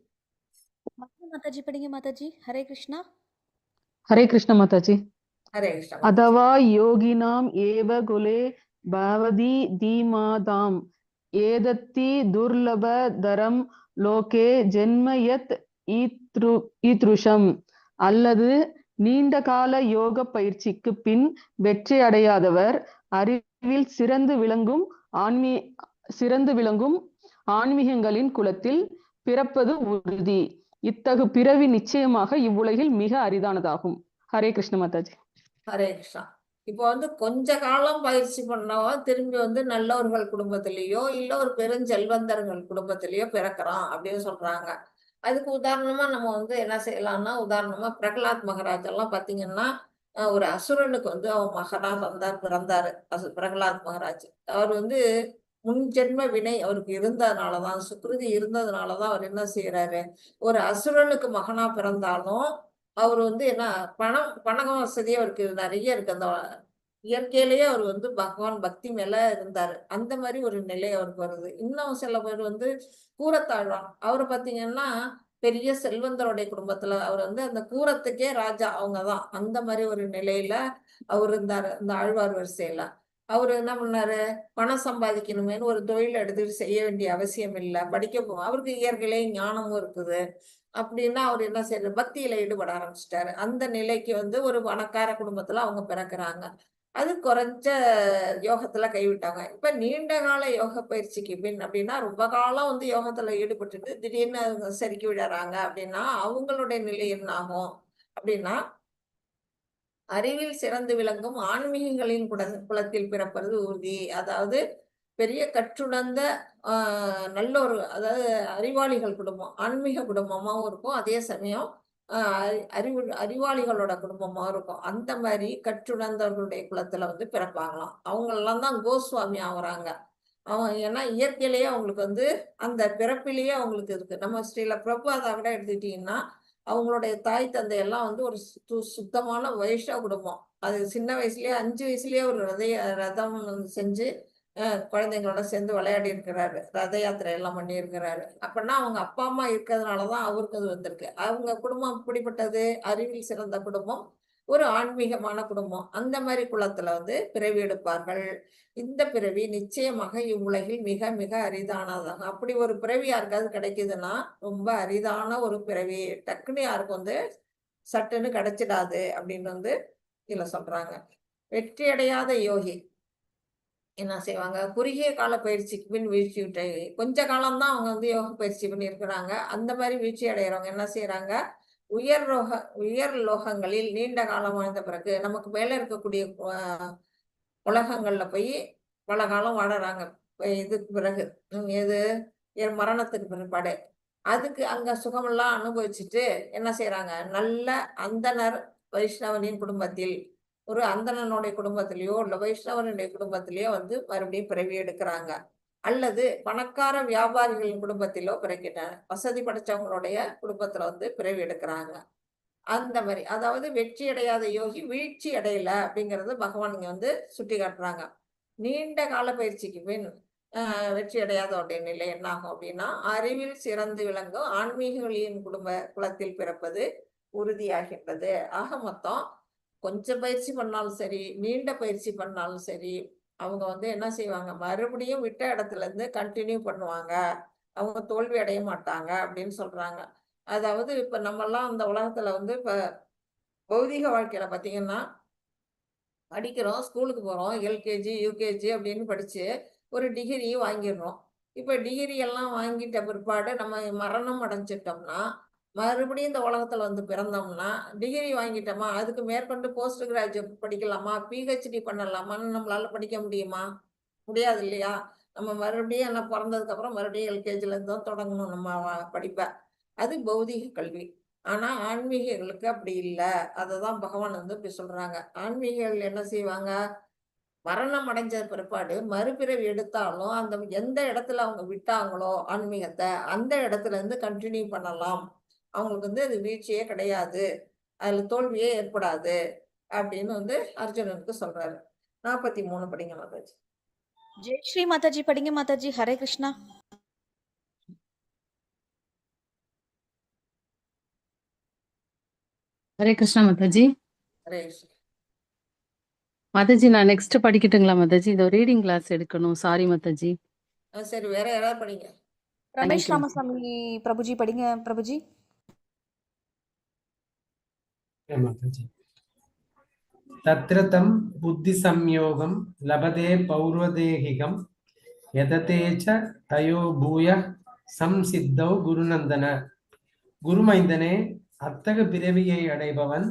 माताजी पढ़ेंगे माताजी। हरे कृष्णा। हरे कृष्ण माताजी। ஹரே கிருஷ்ணா மாதாஜி. अथवा योगिनाम् एव कुले भवति धीमाताम् एदत्ति दुर्लभतरं லோகே ஜென்ம யத் ஈத்ருஷம். அல்லது நீண்ட கால யோக பயிற்சிக்கு பின் வெற்றி அடையாதவர் அறிவில் சிறந்து விளங்கும் ஆன்மீகங்களின் குலத்தில் பிறப்பது உறுதி. இத்தகு பிறவி நிச்சயமாக இவ்வுலகில் மிக அரிதானதாகும். ஹரே கிருஷ்ண மாதாஜி. ஹரே கிருஷ்ணா. இப்போ வந்து கொஞ்ச காலம் பயிற்சி பண்ணவன் திரும்பி வந்து நல்லவர்கள் குடும்பத்திலேயோ இல்ல ஒரு பெருஞ்செல்வந்தர்கள் குடும்பத்திலேயோ பிறக்கிறான் அப்படின்னு சொல்றாங்க. அதுக்கு உதாரணமா நம்ம வந்து என்ன செய்யலாம்னா, உதாரணமா பிரகலாத் மகாராஜ் எல்லாம் பாத்தீங்கன்னா ஒரு அசுரனுக்கு வந்து அவன் மகனா பிறந்தாரு. பிரகலாத் மகாராஜ் அவர் வந்து முன் ஜென்ம வினை அவருக்கு இருந்ததுனாலதான், சுக்ருதி இருந்ததுனாலதான் அவர் என்ன செய்யறாரு, ஒரு அசுரனுக்கு மகனா பிறந்தாலும் அவர் வந்து என்ன பணம் வசதி அவருக்கு நிறைய இருக்கு. அந்த இயற்கையிலேயே அவர் வந்து பகவான் பக்தி மேல இருந்தாரு. அந்த மாதிரி ஒரு நிலை அவருக்கு வருது. இன்னும் சில பேர் வந்து கூறத்தாழ்வான் அவரை பார்த்தீங்கன்னா பெரிய செல்வந்தருடைய குடும்பத்துல அவர் வந்து அந்த கூரத்துக்கே ராஜா அவங்கதான். அந்த மாதிரி ஒரு நிலையில அவர் இருந்தாரு இந்த ஆழ்வார் வரிசையில. அவரு என்ன பண்ணாரு, பணம் சம்பாதிக்கணுமேன்னு ஒரு தொழில் எடுத்துட்டு செய்ய வேண்டிய அவசியம் இல்லை. அவருக்கு இயற்கையிலே ஞானமும் இருக்குது. அப்படின்னா அவர் என்ன செய்யறாரு, பக்தியில ஈடுபட ஆரம்பிச்சிட்டாரு. அந்த நிலைக்கு வந்து ஒரு பணக்கார குடும்பத்துல அவங்க பிறக்குறாங்க. அது குறைஞ்ச யோகத்துல கைவிட்டாங்க. இப்ப நீண்ட கால யோக பயிற்சிக்கு பின் அப்படின்னா ரொம்ப காலம் வந்து யோகத்துல ஈடுபட்டுட்டு திடீர்னு அவங்க சறுக்கி விடுறாங்க அப்படின்னா அவங்களுடைய நிலை என்ன ஆகும் அப்படின்னா, அறிவில் சிறந்து விளங்கும் ஆன்மீகங்களின் குலத்தில் பிறப்பது உறுதி. அதாவது பெரிய கற்றுணர்ந்த நல்ல ஒரு, அதாவது அறிவாளிகள் குடும்பம், ஆன்மீக குடும்பமாவும் இருக்கும். அதே சமயம் அறிவாளிகளோட குடும்பமாவும் இருக்கும். அந்த மாதிரி கற்றுணர்ந்தவர்களுடைய குலத்துல வந்து பிறப்பாங்களாம். அவங்களெல்லாம் தான் கோஸ்வாமி ஆகுறாங்க. ஏன்னா இயற்கையிலேயே அவங்களுக்கு வந்து அந்த பிறப்பிலேயே அவங்களுக்கு இருக்கு. நம்ம ஸ்ரீல பிரபுபாதா கூட எடுத்துக்கிட்டீங்கன்னா, அவங்களுடைய தாய் தந்தை எல்லாம் வந்து ஒரு சுத்தமான வைஷ்ணவ குடும்பம். அது சின்ன வயசுலயே 5 வயசுலயே ஒரு ரதம் செஞ்சு குழந்தைங்களோட சேர்ந்து விளையாடி இருக்கிறாரு. ரத யாத்திரை எல்லாம் பண்ணி இருக்கிறாரு. அப்படின்னா அவங்க அப்பா அம்மா இருக்கிறதுனாலதான் அவருக்கு அது வந்திருக்கு. அவங்க குடும்பம் எப்படிப்பட்டது, அறிவில் சிறந்த குடும்பம், ஒரு ஆன்மீகமான குடும்பம். அந்த மாதிரி குலத்துல வந்து பிறவி எடுப்பார்கள். இந்த பிறவி நிச்சயமாக இவ்வுலகில் மிக மிக அரிதானதாங்க. அப்படி ஒரு பிறவி யாருக்காவது கிடைக்குதுன்னா ரொம்ப அரிதான ஒரு பிறவி. டக்குன்னு யாருக்கு வந்து சட்டுன்னு கிடைச்சிடாது அப்படின்னு வந்து இதுல சொல்றாங்க. வெற்றி அடையாத யோகி என்ன செய்வாங்க, குறுகிய கால பயிற்சிக்கு பின் வீழ்ச்சி விட்டு கொஞ்ச காலம்தான் அவங்க வந்து யோக பயிற்சி பண்ணியிருக்கிறாங்க. அந்த மாதிரி வீழ்ச்சி அடைகிறவங்க என்ன செய்யறாங்க, உயர் லோகங்களில் நீண்ட காலம் வாழ்ந்த பிறகு நமக்கு மேல இருக்கக்கூடிய உலகங்கள்ல போய் பல காலம் வாழறாங்க. இதுக்கு பிறகு எது மரணத்துக்கு பிற்பாடு அதுக்கு அங்க சுகமெல்லாம் அனுபவிச்சுட்டு என்ன செய்யறாங்க, நல்ல அந்தனர் வைஷ்ணவனின் குடும்பத்தில், ஒரு அந்தணனுடைய குடும்பத்திலேயோ இல்ல வைஷ்ணவனுடைய குடும்பத்திலேயோ வந்து மறுபடியும் பிறவி எடுக்கிறாங்க. அல்லது பணக்கார வியாபாரிகளின் குடும்பத்திலோ பிறக்கிட்டாங்க. வசதி படைச்சவங்களுடைய குடும்பத்துல வந்து பிறவி எடுக்கிறாங்க. அந்த மாதிரி, அதாவது வெற்றி அடையாத யோகி வீழ்ச்சி அடையல அப்படிங்கறது பகவான் இங்க வந்து சுட்டி காட்டுறாங்க. நீண்ட கால பயிற்சிக்கு பின் வெற்றி அடையாதோடைய நிலை என்ன ஆகும் அப்படின்னா, அறிவில் சிறந்து விளங்கும் ஆன்மீகங்களின் குலத்தில் பிறப்பது உறுதியாகின்றது. ஆக மொத்தம் கொஞ்சம் பயிற்சி பண்ணாலும் சரி, நீண்ட பயிற்சி பண்ணாலும் சரி, அவங்க வந்து என்ன செய்வாங்க, மறுபடியும் விட்ட இடத்துல இருந்து கண்டினியூ பண்ணுவாங்க. அவங்க தோல்வி அடைய மாட்டாங்க அப்படின்னு சொல்றாங்க. அதாவது இப்ப நம்ம எல்லாம் அந்த உலகத்துல வந்து இப்ப பௌதிக வாழ்க்கையில பாத்தீங்கன்னா படிக்கிறோம், ஸ்கூலுக்கு போறோம், எல்கேஜி யூகேஜி அப்படின்னு படிச்சு ஒரு டிகிரி வாங்கிடுறோம். இப்ப டிகிரி எல்லாம் வாங்கிட்ட பிற்பாடு நம்ம மரணம் அடைஞ்சிட்டோம்னா மறுபடியும் இந்த உலகத்துல வந்து பிறந்தோம்னா, டிகிரி வாங்கிட்டோமா, அதுக்கு மேற்கொண்டு போஸ்ட் கிராஜுவேட் படிக்கலாமா, பிஹெச்டி பண்ணலாமான்னு நம்மளால படிக்க முடியுமா? முடியாது இல்லையா? நம்ம மறுபடியும் என்ன பிறந்ததுக்கு அப்புறம் மறுபடியும் எல்கேஜில இருந்து தான் தொடங்கணும் நம்ம படிப்பை. அது பௌதிக கல்வி. ஆனா ஆன்மீகர்களுக்கு அப்படி இல்லை. அததான் பகவான் வந்து இப்படி சொல்றாங்க. ஆன்மீகர்கள் என்ன செய்வாங்க, மரணம் அடைஞ்ச பிற்பாடு மறுபிறவி எடுத்தாலும் அந்த எந்த இடத்துல அவங்க விட்டாங்களோ ஆன்மீகத்தை, அந்த இடத்துல இருந்து கண்டினியூ பண்ணலாம். அவங்களுக்கு வந்து அது வீழ்ச்சியே கிடையாது, அதுல தோல்வியே ஏற்படாது அப்படின்னு வந்து அர்ஜுனனுக்கு சொல்றாரு. 43 படிங்க மாதாஜி. ஜெய் ஸ்ரீ மாதாஜி படிங்க மாதாஜி. ஹரே கிருஷ்ணா. ஹரே கிருஷ்ணா மாதாஜி. ஹரே கிருஷ்ணா. மாதாஜி நான் நெக்ஸ்ட் படிக்கட்டுங்களா மாதாஜி? இதோ ரீடிங் கிளாஸ் எடுக்கணும். சாரி மாதாஜி. சரி, வேற யாராவது படிங்க. ரமேஷ் ராமசாமி பிரபுஜி படிங்க பிரபுஜி. மாதாஜி. தத்ரதம் புத்தி சம்யோகம் லபதே பௌர்வதேகிகம் யததேச்ச தயோ பூய சம்சித்தௌ குருநந்தன. குருமைந்தனே, அத்தகு பிறவியை அடைபவன்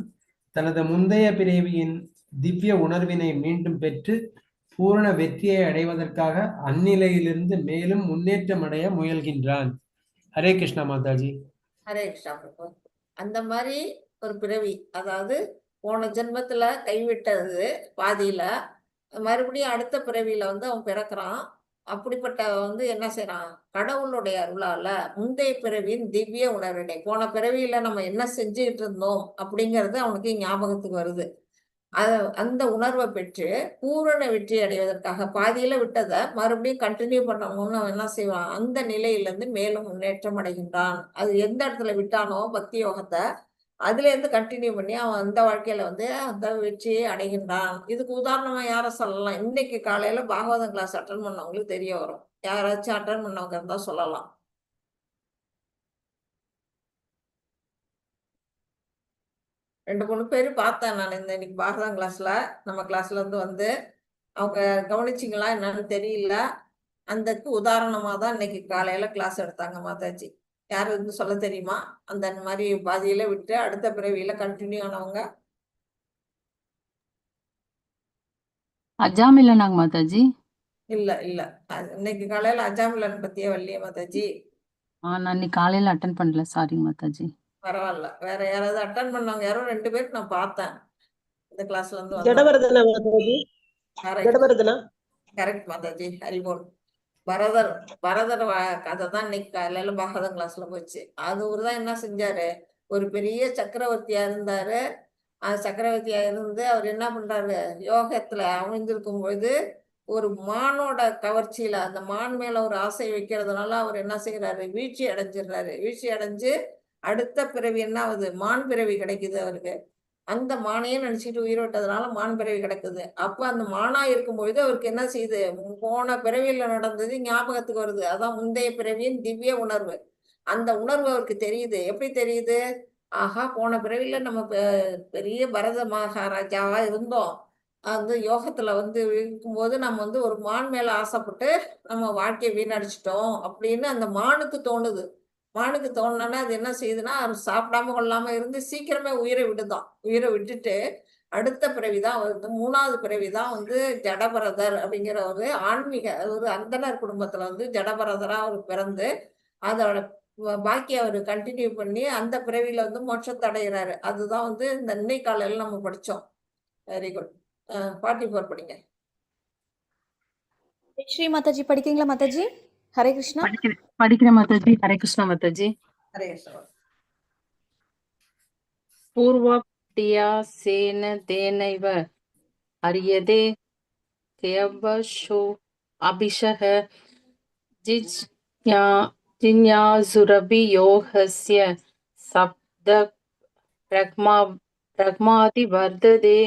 தனது முந்தைய பிறவியின் திவ்ய உணர்வினை மீண்டும் பெற்று பூரண வெற்றியை அடைவதற்காக அந்நிலையிலிருந்து மேலும் முன்னேற்றம் அடைய முயல்கின்றான். ஹரே கிருஷ்ணா மாதாஜி. ஹரே கிருஷ்ணா பிரபு. அந்த மாதிரி ஒரு பிறவி, அதாவது போன ஜென்மத்துல கைவிட்டது பாதியில மறுபடியும் அடுத்த பிறவியில வந்து அவன் பிறக்கிறான். அப்படிப்பட்ட வந்து என்ன செய்யறான், கடவுளுடைய அருளால முந்தைய பிறவியின் திவ்ய உணர்வினை, போன பிறவியில நம்ம என்ன செஞ்சுக்கிட்டு இருந்தோம் அப்படிங்கிறது அவனுக்கு ஞாபகத்துக்கு வருது. அந்த உணர்வை பெற்று பூரண வெற்றி அடைவதற்காக பாதியில விட்டதை மறுபடியும் கண்டினியூ பண்ணணும்னு அவன் என்ன செய்வான், அந்த நிலையிலிருந்து மேலும் முன்னேற்றம் அடைகின்றான். அது எந்த இடத்துல விட்டானோ பக்தி யோகத்தை, அதுல இருந்து கண்டினியூ பண்ணி அவன் அந்த வாழ்க்கையில அந்த வெற்றியை அடைகின்றான். இதுக்கு உதாரணமா யாரை சொல்லலாம்? இன்னைக்கு காலையில பாகவதம் கிளாஸ் அட்டன் பண்ணவங்களுக்கு தெரிய வரும். யாராச்சும் அட்டன் பண்ணவங்க இருந்தா சொல்லலாம். ரெண்டு மூணு பேர் பார்த்தேன் நான் இன்னைக்கு பாகவதம் கிளாஸ்ல. நம்ம கிளாஸ்ல இருந்து அவங்க கவனிச்சிங்களா என்னன்னு தெரியல. அந்தக்கு உதாரணமா தான் இன்னைக்கு காலையில கிளாஸ் எடுத்தாங்க மாதாஜி. யாரு சொல்ல தெரியுமா? அந்த மாதிரி பாதியில விட்டு அடுத்த பிறவியில கண்டினியூ ஆனவங்க. அஜாமிலனாங்க மாதாஜி? இல்ல இல்ல, இன்னைக்கு காலையில அஜாமிலன் பத்தியே வரலையே மாதாஜி. நான் இன்னைக்கு காலையில அட்டன் பண்ணல, சாரி மாதாஜி. பரவாயில்ல, வேற யாராவது அட்டன் பண்ணவங்க யாரோ 2 பேருக்கு நான் பார்த்தேன் இந்த கிளாஸ்ல இருந்து ஜடபரதனா மாதாஜி? ஜடபரதனா? கரெக்ட் மாதாஜி, ஹரிபோல். பரதர் கதை தான் இன்னைக்கு காலையில பாகவதம் கிளாஸ்ல போச்சு. அவருதான் என்ன செஞ்சாரு, ஒரு பெரிய சக்கரவர்த்தியா இருந்தாரு. சக்கரவர்த்தியா இருந்து அவர் என்ன பண்றாரு, யோகத்துல அமைந்திருக்கும் பொழுது ஒரு மானோட கவர்ச்சியில அந்த மான் மேல ஒரு ஆசை வைக்கிறதுனால அவர் என்ன செய்யறாரு, வீழ்ச்சி அடைஞ்சிடுறாரு. வீழ்ச்சி அடைஞ்சு அடுத்த பிறவி என்ன ஆகுது, மான் பிறவி கிடைக்குது அவருக்கு. அந்த மானையே நினைச்சிட்டு உயிர் விட்டதுனால மான் பிறவி கிடக்குது. அப்ப அந்த மானா இருக்கும்பொழுது அவருக்கு என்ன செய்யுது, போன பிறவியில நடந்தது ஞாபகத்துக்கு வருது. அதான் முந்தைய பிறவியின் திவ்ய உணர்வு. அந்த உணர்வு அவருக்கு தெரியுது. எப்படி தெரியுது? ஆஹா, போன பிறவியில நம்ம பெரிய பரத மகாராஜாவா இருந்தோம். யோகத்துல இருக்கும்போது நம்ம ஒரு மான் மேல ஆசைப்பட்டு நம்ம வாழ்க்கையை வீணடிச்சிட்டோம் அப்படின்னு அந்த மானுக்கு தோணுது. மானுக்கு தோணுனா அது என்ன செய்யுதுன்னா, அது சாப்பிடாம கொள்ளாம இருந்து சீக்கிரமே உயிரை விடுதான். உயிரை விட்டுட்டு அடுத்த பிறவிதான் 3வது பிறவிதான் ஜடபரதர் அப்படிங்கிற ஒரு ஆன்மீக ஒரு அந்தனர் குடும்பத்துல ஜடபரதரா அவர் பிறந்து அதோட பாக்கி அவர் கண்டினியூ பண்ணி அந்த பிறவியில மோட்சத்தை அடைகிறாரு. அதுதான் இந்த இன்னை காலையில நம்ம படிச்சோம். Very good. 44 படிங்க. ஸ்ரீ மாதாஜி படிக்கிறீங்களா மாதாஜி? ஹரே கிருஷ்ணா. படிக்கிறேன் மாதாஜி. ஹரே கிருஷ்ணா மாதாஜி. ஹரே கிருஷ்ணா. பூர்வப்டியா சேன தேனைவ அரியதே தேவஷோ அபிஷக ஜிஞ்ஞாசுரபி யோகஸ்ய சப்த பிரக்மாதி வர்ததே.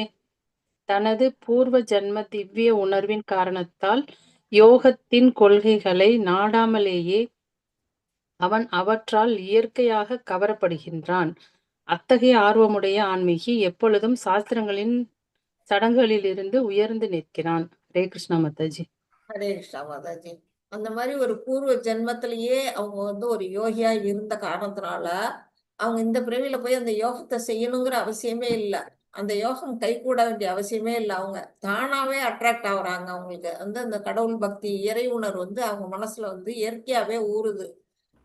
தனது பூர்வ ஜன்ம திவ்ய உணர்வின் காரணத்தால் யோகத்தின் கொள்கைகளை நாடாமலேயே அவன் அவற்றால் இயற்கையாக கவரப்படுகின்றான். அத்தகைய ஆர்வமுடைய ஆன்மீகி எப்பொழுதும் சாஸ்திரங்களின் சடங்குகளிலிருந்து உயர்ந்து நிற்கிறான். ஹரே கிருஷ்ணா மாதாஜி. ஹரே கிருஷ்ணா மாதாஜி. அந்த மாதிரி ஒரு பூர்வ ஜென்மத்திலேயே அவங்க ஒரு யோகியா இருந்த காரணத்தினால அவங்க இந்த பிறவியில போய் அந்த யோகத்தை செய்யணுங்கிற அவசியமே இல்லை. அந்த யோகம் கை கூட வேண்டிய அவசியமே இல்லை. அவங்க தானாவே அட்ராக்ட் ஆகுறாங்க. அவங்களுக்கு அந்த கடவுள் பக்தி இறை உணர்வு அவங்க மனசுல இயற்கையாவே ஊறுது.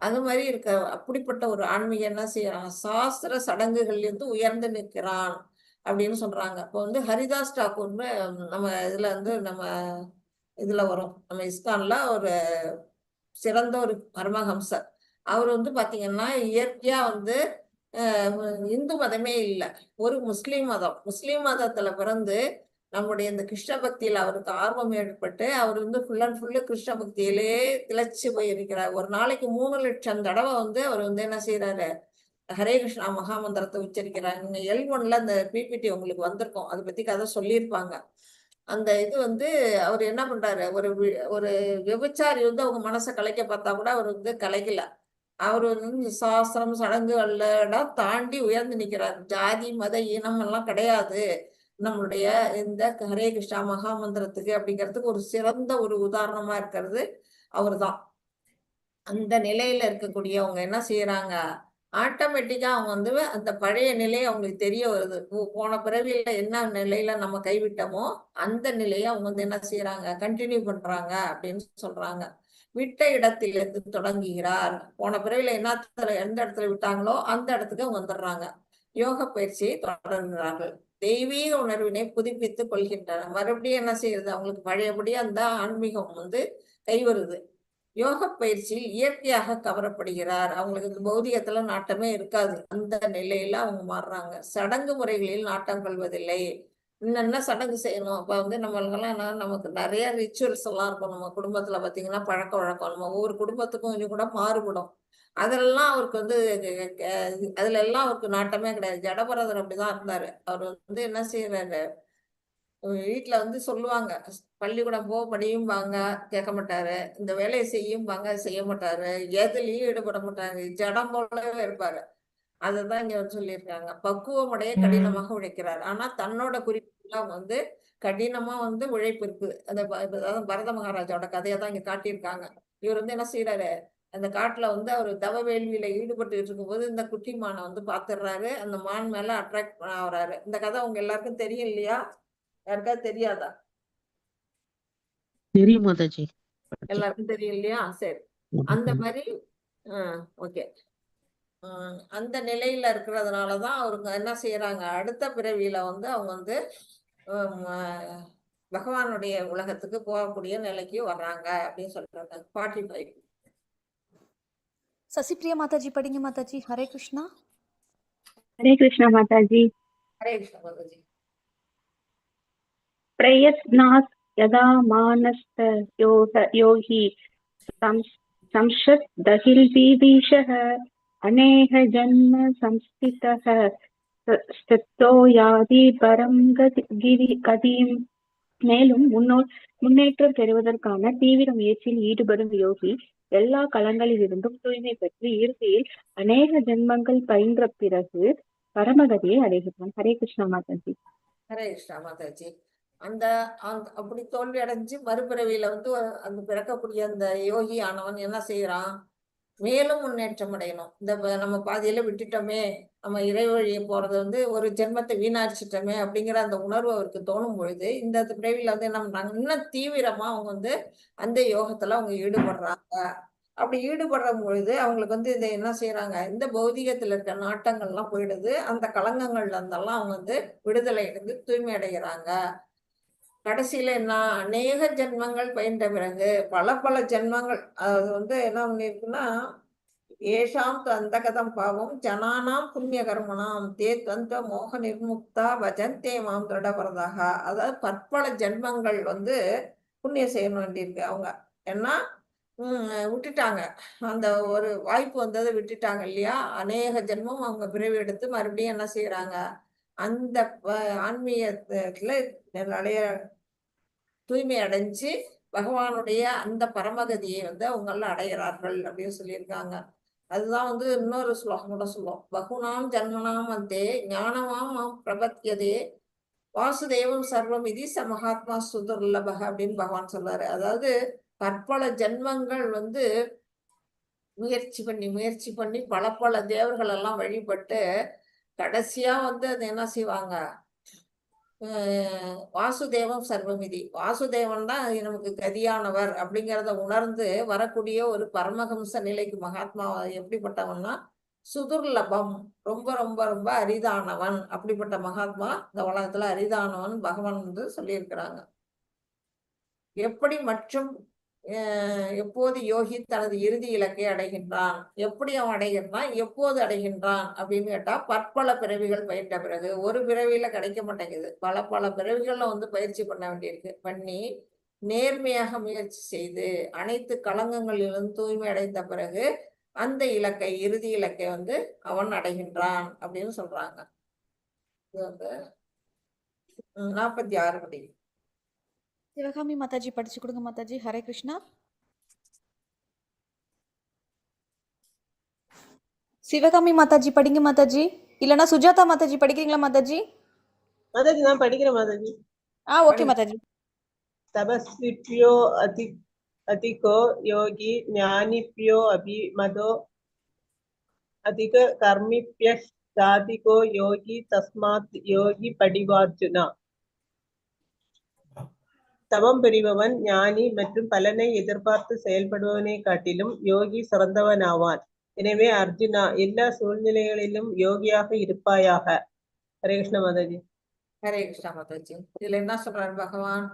அது மாதிரி இருக்க அப்படிப்பட்ட ஒரு ஆன்மீகம் என்ன செய்யறான், சாஸ்திர சடங்குகள்ல உயர்ந்து நிற்கிறான் அப்படின்னு சொல்றாங்க. இப்போ ஹரிதாஸ் டாக்கூர்னு நம்ம இதுல நம்ம இதுல வரும், நம்ம இஸ்கான்ல ஒரு சிறந்த ஒரு பரமஹம்சர். அவர் பாத்தீங்கன்னா இயற்கையா இந்து மதமே இல்லை, ஒரு முஸ்லீம் மதம். முஸ்லீம் மதத்துல பிறந்து நம்முடைய இந்த கிருஷ்ண பக்தியில அவருக்கு ஆர்வம் ஏற்பட்டு அவர் ஃபுல் அண்ட் ஃபுல்லு கிருஷ்ண பக்தியிலே திளைச்சு போயிருக்கிறார். ஒரு நாளைக்கு 3 லட்சம் தடவை அவர் என்ன செய்யறாரு, ஹரே கிருஷ்ணா மகாமந்திரத்தை உச்சரிக்கிறார். நீங்க L1ல அந்த பிபிடி உங்களுக்கு வந்திருக்கும், அதை பத்தி கதை சொல்லியிருப்பாங்க. அந்த இது அவர் என்ன பண்றாரு, ஒரு விபச்சாரி அவங்க மனசை கலைக்க பார்த்தா கூட அவர் கலைக்கல. அவர் சாஸ்திரம் சடங்குகள்ல தாண்டி உயர்ந்து நிற்கிறார். ஜாதி மத இனம் எல்லாம் கிடையாது நம்மளுடைய இந்த ஹரே கிருஷ்ணா மகாமந்திரத்துக்கு அப்படிங்கிறதுக்கு ஒரு சிறந்த ஒரு உதாரணமா இருக்கிறது அவர் தான். அந்த நிலையில இருக்கக்கூடியவங்க என்ன செய்யறாங்க, ஆட்டோமேட்டிக்கா அவங்க அந்த பழைய நிலை அவங்களுக்கு தெரிய வருது. போன பிறவியில என்ன நிலையில நம்ம கைவிட்டோமோ அந்த நிலையை அவங்க என்ன செய்யறாங்க, கண்டினியூ பண்றாங்க அப்படின்னு சொல்றாங்க. விட்ட இடத்திலிருந்து தொடங்குகிறார். போன பிறவில எந்த இடத்துல விட்டாங்களோ அந்த இடத்துக்கு அவங்க வந்துடுறாங்க. யோக பயிற்சியை தொடர்கிறார்கள். தெய்வீக உணர்வினை புதுப்பித்துக் கொள்கின்றனர். மறுபடியும் என்ன செய்யுது, அவங்களுக்கு பழையபடி அந்த ஆன்மீகம் கை வருது. யோக பயிற்சியில் இயற்கையாக கவரப்படுகிறார். அவங்களுக்கு இந்த பௌதிகத்துல நாட்டமே இருக்காது. அந்த நிலையில அவங்க மாறுறாங்க. சடங்கு முறைகளில் நாட்டம் கொள்வதில்லை. என்னென்ன சடங்கு செய்யணும். அப்ப வந்து நம்மளுக்கெல்லாம் என்ன, நமக்கு நிறைய ரிச்சுவல்ஸ் எல்லாம் இருக்கும். நம்ம குடும்பத்துல பாத்தீங்கன்னா பழக்க வழக்கம் நம்ம ஒவ்வொரு குடும்பத்துக்கும் கொஞ்சம் கூட மாறுபடும். அதெல்லாம் அவருக்கு வந்து அதுல எல்லாம் அவருக்கு நாட்டமே கிடையாது. ஜடபரதர் அப்படிதான் இருந்தாரு. அவர் வந்து என்ன செய்யறாரு, வீட்டுல வந்து சொல்லுவாங்க, பள்ளிக்கூடம் போ படியும்பாங்க, கேட்க மாட்டாரு. இந்த வேலையை செய்யும்பாங்க, செய்ய மாட்டாரு. எதுலயும் ஈடுபட மாட்டாரு. ஜடம் போலவே இருப்பாரு. அதுதான் இங்க வந்து சொல்லியிருக்காங்க. பக்குவமுடைய கடினமாக உழைக்கிறார். ஆனா தன்னோட குறிப்பெல்லாம் வந்து கடினமா வந்து உழைப்பு இருக்கு. அதாவது பரத மகாராஜாவோட கதையை தான் இங்க காட்டியிருக்காங்க. இவர் வந்து என்ன செய்யறாரு, அந்த காட்டுல வந்து அவர் தவ வேள்வியில ஈடுபட்டு இருக்கும்போது இந்த குட்டி மானை வந்து பாத்துடுறாரு. அந்த மான் மேல அட்ராக்ட் ஆகுறாரு. இந்த கதை உங்க எல்லாருக்கும் தெரியும் இல்லையா? யாருக்காவது தெரியாதா? தெரியும் மாதாஜி. எல்லாருக்கும் தெரியும் இல்லையா? சரி. அந்த மாதிரி ஓகே. அந்த நிலையில இருக்கிறதுனாலதான் அவருக்கு என்ன செய்யறாங்க, அடுத்த பிறவியில வந்து அவங்க வந்து பகவானுடைய உலகத்துக்கு போகக்கூடிய நிலைக்கு வர்றாங்க அப்படின்னு சொல்றாங்க. 45. சசிப்ரியா மாதாஜி படிங்க மாதாஜி. ஹரே கிருஷ்ணா. हरे कृष्णा माता जी। ஹரே கிருஷ்ண மாதாஜி. प्रयत्नात् यदा मानस्त योगी संशद्दहिर्विभीषः अनेह जन्म संस्थितः स्थितो याதி பரம் கதிம். மேலும் முன்னேற்றம் பெறுவதற்கான தீவிர முயற்சியில் ஈடுபடும் யோகி எல்லா களங்களிலிருந்தும் தூய்மை பெற்று இறுதியில் அநேக ஜென்மங்கள் பயின்ற பிறகு பரமகதியை அடைகிறான். ஹரே கிருஷ்ணா மாதாஜி. ஹரே கிருஷ்ணா மாதாஜி. அப்படி தோல்வி அடைஞ்சு மறுபிறவியில வந்து அந்த பிறக்கக்கூடிய அந்த யோகி ஆனவன் என்ன செய்யறான், மேலும் முன்னேற்றம் அடையணும். நம்ம பாதியில விட்டுட்டோமே, நம்ம இறை வழியை போறது வந்து ஒரு ஜென்மத்தை வீணாடிச்சிட்டோமே அப்படிங்கிற அந்த உணர்வு அவருக்கு தோணும் பொழுது இந்த பிறவியில வந்து என்ன பண்றாங்க, இன்னும் தீவிரமா அவங்க வந்து அந்த யோகத்துல அவங்க ஈடுபடுறாங்க. அப்படி ஈடுபடுற பொழுது அவங்களுக்கு வந்து இதை என்ன செய்யறாங்க, இந்த பௌதிகத்துல இருக்க நாட்டங்கள்லாம் போயிடுது. அந்த களங்கங்கள்ல இருந்தெல்லாம் அவங்க வந்து விடுதலை அடைந்து தூய்மை அடைகிறாங்க. கடைசியில என்ன, அநேக ஜென்மங்கள் பயின்ற பிறகு பல ஜென்மங்கள் அது வந்து என்ன பண்ணிருக்குன்னா, ஏஷாம் அந்த கதம் பாவம் ஜனானாம் புண்ணிய கர்மனாம் தே தந்த மோக நிர்முக்தா பஜந்தே மாம் திருடபரதாக. அதாவது பற்பல ஜென்மங்கள் வந்து புண்ணியம் செய்ய வேண்டியிருக்கு அவங்க. ஏன்னா விட்டுட்டாங்க, அந்த ஒரு வாய்ப்பு வந்ததை விட்டுட்டாங்க இல்லையா? அநேக ஜென்மம் அவங்க பிறவி எடுத்து மறுபடியும் என்ன செய்யறாங்க, அந்த ஆன்மீகத்துல நிறைய தூய்மை அடைஞ்சு பகவானுடைய அந்த பரமகதியை வந்து அவங்கள அடைகிறார்கள் அப்படின்னு சொல்லியிருக்காங்க. அதுதான் வந்து இன்னொரு ஸ்லோகம் கூட சொல்லுவோம், பகுனாம் ஜன்மனாம் வந்தே ஞானமாம் பிரபத்தியதே வாசுதேவம் சர்வம் இது ச மகாத்மா சுதுர்லபக அப்படின்னு பகவான் சொல்றாரு. அதாவது பற்பல ஜென்மங்கள் வந்து முயற்சி பண்ணி பல தேவர்கள் எல்லாம் வழிபட்டு கடைசியா வந்து அது என்ன செய்வாங்க, வாசுதேவம் சர்வமிதி, வாசுதேவன் தான் நமக்கு கதியானவர் அப்படிங்கிறத உணர்ந்து வரக்கூடிய ஒரு பரமஹம்ச நிலைக்கு மகாத்மா எப்படிப்பட்டவன்னா சுதுர்லபம், ரொம்ப ரொம்ப ரொம்ப அரிதானவன். அப்படிப்பட்ட மகாத்மா இந்த உலகத்துல அரிதானவன் பகவான் வந்து சொல்லியிருக்கிறாங்க. எப்படி மற்றும் எப்போது யோகி தனது இறுதி இலக்கை அடைகின்றான், எப்படி அவன் அடைகின்றான், எப்போது அடைகின்றான் அப்படின்னு கேட்டா பற்பல பிறவிகள் பயின்ற பிறகு. ஒரு பிறவியில கிடைக்க மாட்டேங்குது, பல பிறவிகள்ல வந்து பயிற்சி பண்ண வேண்டியிருக்கு. பண்ணி நேர்மையாக முயற்சி செய்து அனைத்து களங்கங்களிலும் தூய்மை அடைந்த பிறகு அந்த இலக்கை, இறுதி இலக்கை வந்து அவன் அடைகின்றான் அப்படின்னு சொல்றாங்க. இது வந்து 46 படி. சிவகாமி மாதாஜி படிச்சு கொடுங்க மாதாஜி. ஹரே கிருஷ்ணா. சிவகாமி மாதாஜி படிங்க மாதாஜி. இல்லனா சுஜாதா மாதாஜி படிக்கிறீங்களா மாதாஜி? மாதாஜி நான் படிக்கிறேன் மாதாஜி. ஓகே மாதாஜி. तपस्विभ्यो अधिको योगी ज्ञानिभ्यो अभिमतो अधिक कर्मिभ्यश्चाधिको योगी तस्मात् योगी படிவார்ஜுனா. தவம் புரிபவன் ஞானி மற்றும் பலனை எதிர்பார்த்து செயல்படுவனை காட்டிலும் யோகி சிறந்தவனாவான். எனவே அர்ஜுனா, எல்லா சூழ்நிலைகளிலும் யோகியாக இருப்பாயாக. ஹரே கிருஷ்ண மாதாஜி. ஹரே கிருஷ்ணா மாதாஜி. இதுல என்ன சொல்றாரு பகவான்,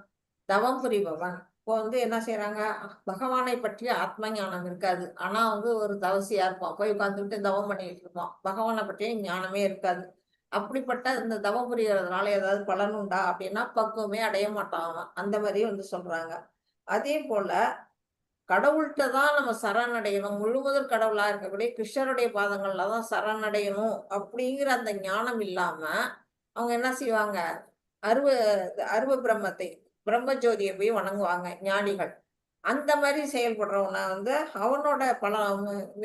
தவம் புரிபவன். இப்போ வந்து என்ன செய்யறாங்க, பகவானை பற்றிய ஆத்ம ஞானம் இருக்காது. ஆனா வந்து ஒரு தவசியா இருப்பான், போய் உட்காந்துட்டு தவம் பண்ணிட்டு இருப்பான். பகவானை பற்றிய ஞானமே இருக்காது. அப்படிப்பட்ட இந்த தவம் புரியறதுனால ஏதாவது பலன் உண்டா அப்படின்னா பக்குவமே அடைய மாட்டான் அவன். அந்த மாதிரி வந்து சொல்றாங்க. அதே போல கடவுள்கிட்ட தான் நம்ம சரணடையணும். முழுமுதற் கடவுளா இருக்கக்கூடிய கிருஷ்ணருடைய பாதங்கள்ல தான் சரணடையணும் அப்படிங்கிற அந்த ஞானம் இல்லாம அவங்க என்ன செய்வாங்க? அருவ அருவ பிரம்மத்தை, பிரம்மஜோதியை போய் வணங்குவாங்க ஞானிகள். அந்த மாதிரி செயல்படுறவன வந்து அவனோட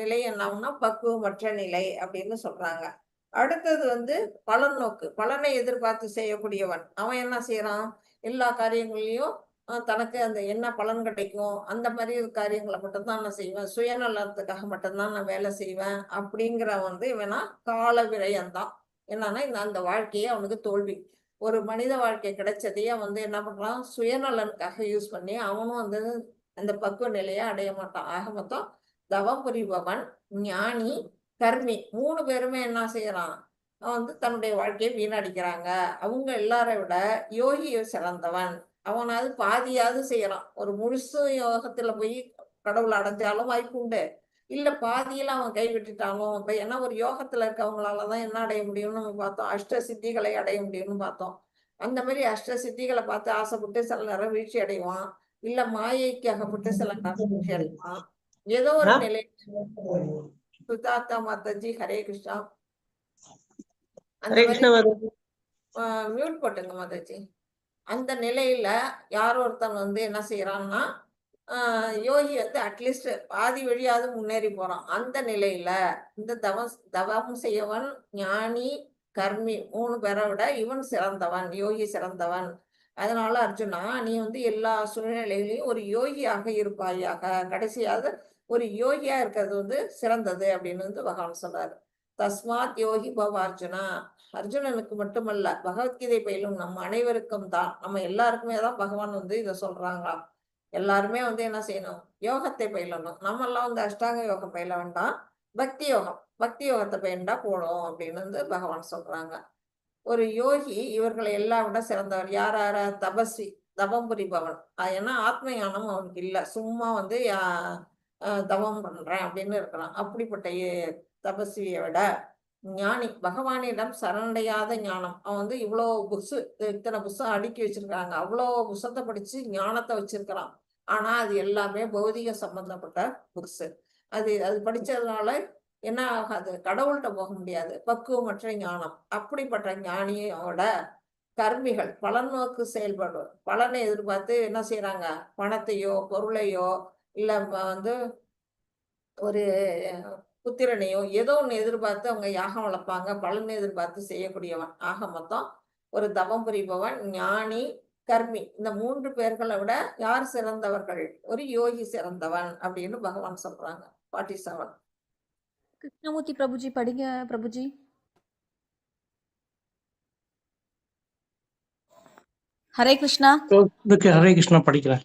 நிலை என்ன ஆகும்னா பக்குவமற்ற நிலை அப்படின்னு சொல்றாங்க. அடுத்தது வந்து பலன் நோக்கு, பலனை எதிர்பார்த்து செய்யக்கூடியவன். அவன் என்ன செய்யறான்? எல்லா காரியங்களையும் தனக்கு அந்த என்ன பலன் கிடைக்கும் அந்த மாதிரி காரியங்களை மட்டும்தான் நான் செய்வேன், சுயநலத்துக்காக மட்டும்தான் நான் வேலை செய்வேன் அப்படிங்கிறவன் வந்து இவனா கால விரயம்தான். என்னன்னா அந்த வாழ்க்கையே அவனுக்கு தோல்வி. ஒரு மனித வாழ்க்கை கிடைச்சதையே வந்து என்ன பண்றான்? சுயநலனுக்காக யூஸ் பண்ணி அவனும் வந்து அந்த பக்குவ நிலையை அடைய மாட்டான். ஆக மொத்தம் தவம் புரிபவன், ஞானி, கர்மி 3 பேருமே என்ன செய்யறான்? அவன் வந்து தன்னுடைய வாழ்க்கையை வீணடிக்கிறாங்க. அவங்க எல்லாரை விட யோகி சிறந்தவன். அவனாவது பாதியாவது செய்யறான். ஒரு முழுசு யோகத்துல போய் கடவுள் அடைஞ்சாலும் வாய்ப்பு உண்டு. இல்ல பாதியில அவன் கைவிட்டுட்டாலும் இப்ப ஏன்னா ஒரு யோகத்துல இருக்கவங்களாலதான் என்ன அடைய முடியும்னு நம்ம பார்த்தோம். அஷ்ட சித்திகளை அடைய முடியும்னு பார்த்தோம். அந்த மாதிரி அஷ்ட சித்திகளை பார்த்து ஆசைப்பட்டு சில நேரம் வீழ்ச்சி அடைவான். இல்ல மாயைக்கு அகப்பட்டு சில நேரம் வீழ்ச்சி அடைவான். ஏதோ ஒரு நிலை. சுஜாதா மாதாஜி, ஹரே கிருஷ்ணா. அந்த மாதிரி மியூட் போட்டுங்க மாதாஜி. அந்த நிலையில யார் ஒருத்தன் வந்து என்ன செய்யறான்னா யோகி வந்து அட்லீஸ்ட் பாதி வழியாவது முன்னேறி போறான். அந்த நிலையில இந்த தவம் செய்யவன், ஞானி, கர்மி 3 பேரை விட இவன் சிறந்தவன், யோகி சிறந்தவன். அதனால அர்ஜுனா நீ வந்து எல்லா சூழ்நிலைகளையும் ஒரு யோகியாக இருப்பாயாக. கடைசியாக ஒரு யோகியா இருக்கிறது வந்து சிறந்தது அப்படின்னு வந்து பகவான் சொல்றாரு. தஸ்மாத் யோகி பவ அர்ஜுனா. அர்ஜுனனுக்கு மட்டுமல்ல, பகவத்கீதை பயிலும் நம்ம அனைவருக்கும் தான், நம்ம எல்லாருக்குமே தான் பகவான் வந்து இதை சொல்றாங்களாம். எல்லாருமே வந்து என்ன செய்யணும்? யோகத்தை பயிலணும். நம்ம எல்லாம் வந்து அஷ்டாங்க யோகம் பயில வேண்டாம், பக்தி யோகம், பக்தி யோகத்தை பயின்றா போடும் அப்படின்னு வந்து பகவான் சொல்றாங்க. ஒரு யோகி இவர்களை எல்லாம் விட சிறந்தவர். யார? தபஸ்வி, தவம் புரிபவன். ஏன்னா ஆத்ம ஞானம் அவனுக்கு இல்லை, சும்மா வந்து தவம் பண்றேன் அப்படின்னு இருக்கிறான். அப்படிப்பட்ட தபஸ்வியை விட ஞானி, பகவானிடம் சரணடையாத ஞானம். அவன் வந்து இவ்வளோ இத்தனை புஸ்தகம் அடுக்கி வச்சிருக்காங்க, அவ்வளோ புஸ்தகத்தை படிச்சு ஞானத்தை வச்சிருக்கிறான். ஆனா அது எல்லாமே பௌதிக சம்பந்தப்பட்ட புக்ஸ். அது படிச்சதுனால என்ன ஆகாது? கடவுள்கிட்ட போக முடியாது. பக்குவமற்ற ஞானம். அப்படிப்பட்ட ஞானியோட கர்மிகள் பலன் நோக்கு செயல்படும். பலனை எதிர்பார்த்து என்ன செய்யறாங்க? பணத்தையோ பொருளையோ இல்ல வந்து ஒரு புத்திரனையோ ஏதோ ஒண்ணு எதிர்பார்த்து அவங்க யாகம் வளர்ப்பாங்க, பலனை எதிர்பார்த்து செய்யக்கூடியவன். ஆக மொத்தம் ஒரு தவம் புரிபவன், ஞானி, கர்மி இந்த 3 பேர்களை விட யார் சிறந்தவர்கள்? ஒரு யோகி சிறந்தவன் அப்படின்னு பகவான் சொல்றாங்க. 47. கிருஷ்ணமூர்த்தி பிரபுஜி படிங்க பிரபுஜி. ஹரே கிருஷ்ணா. இதுக்கு ஹரே கிருஷ்ணா படிக்கிறேன்.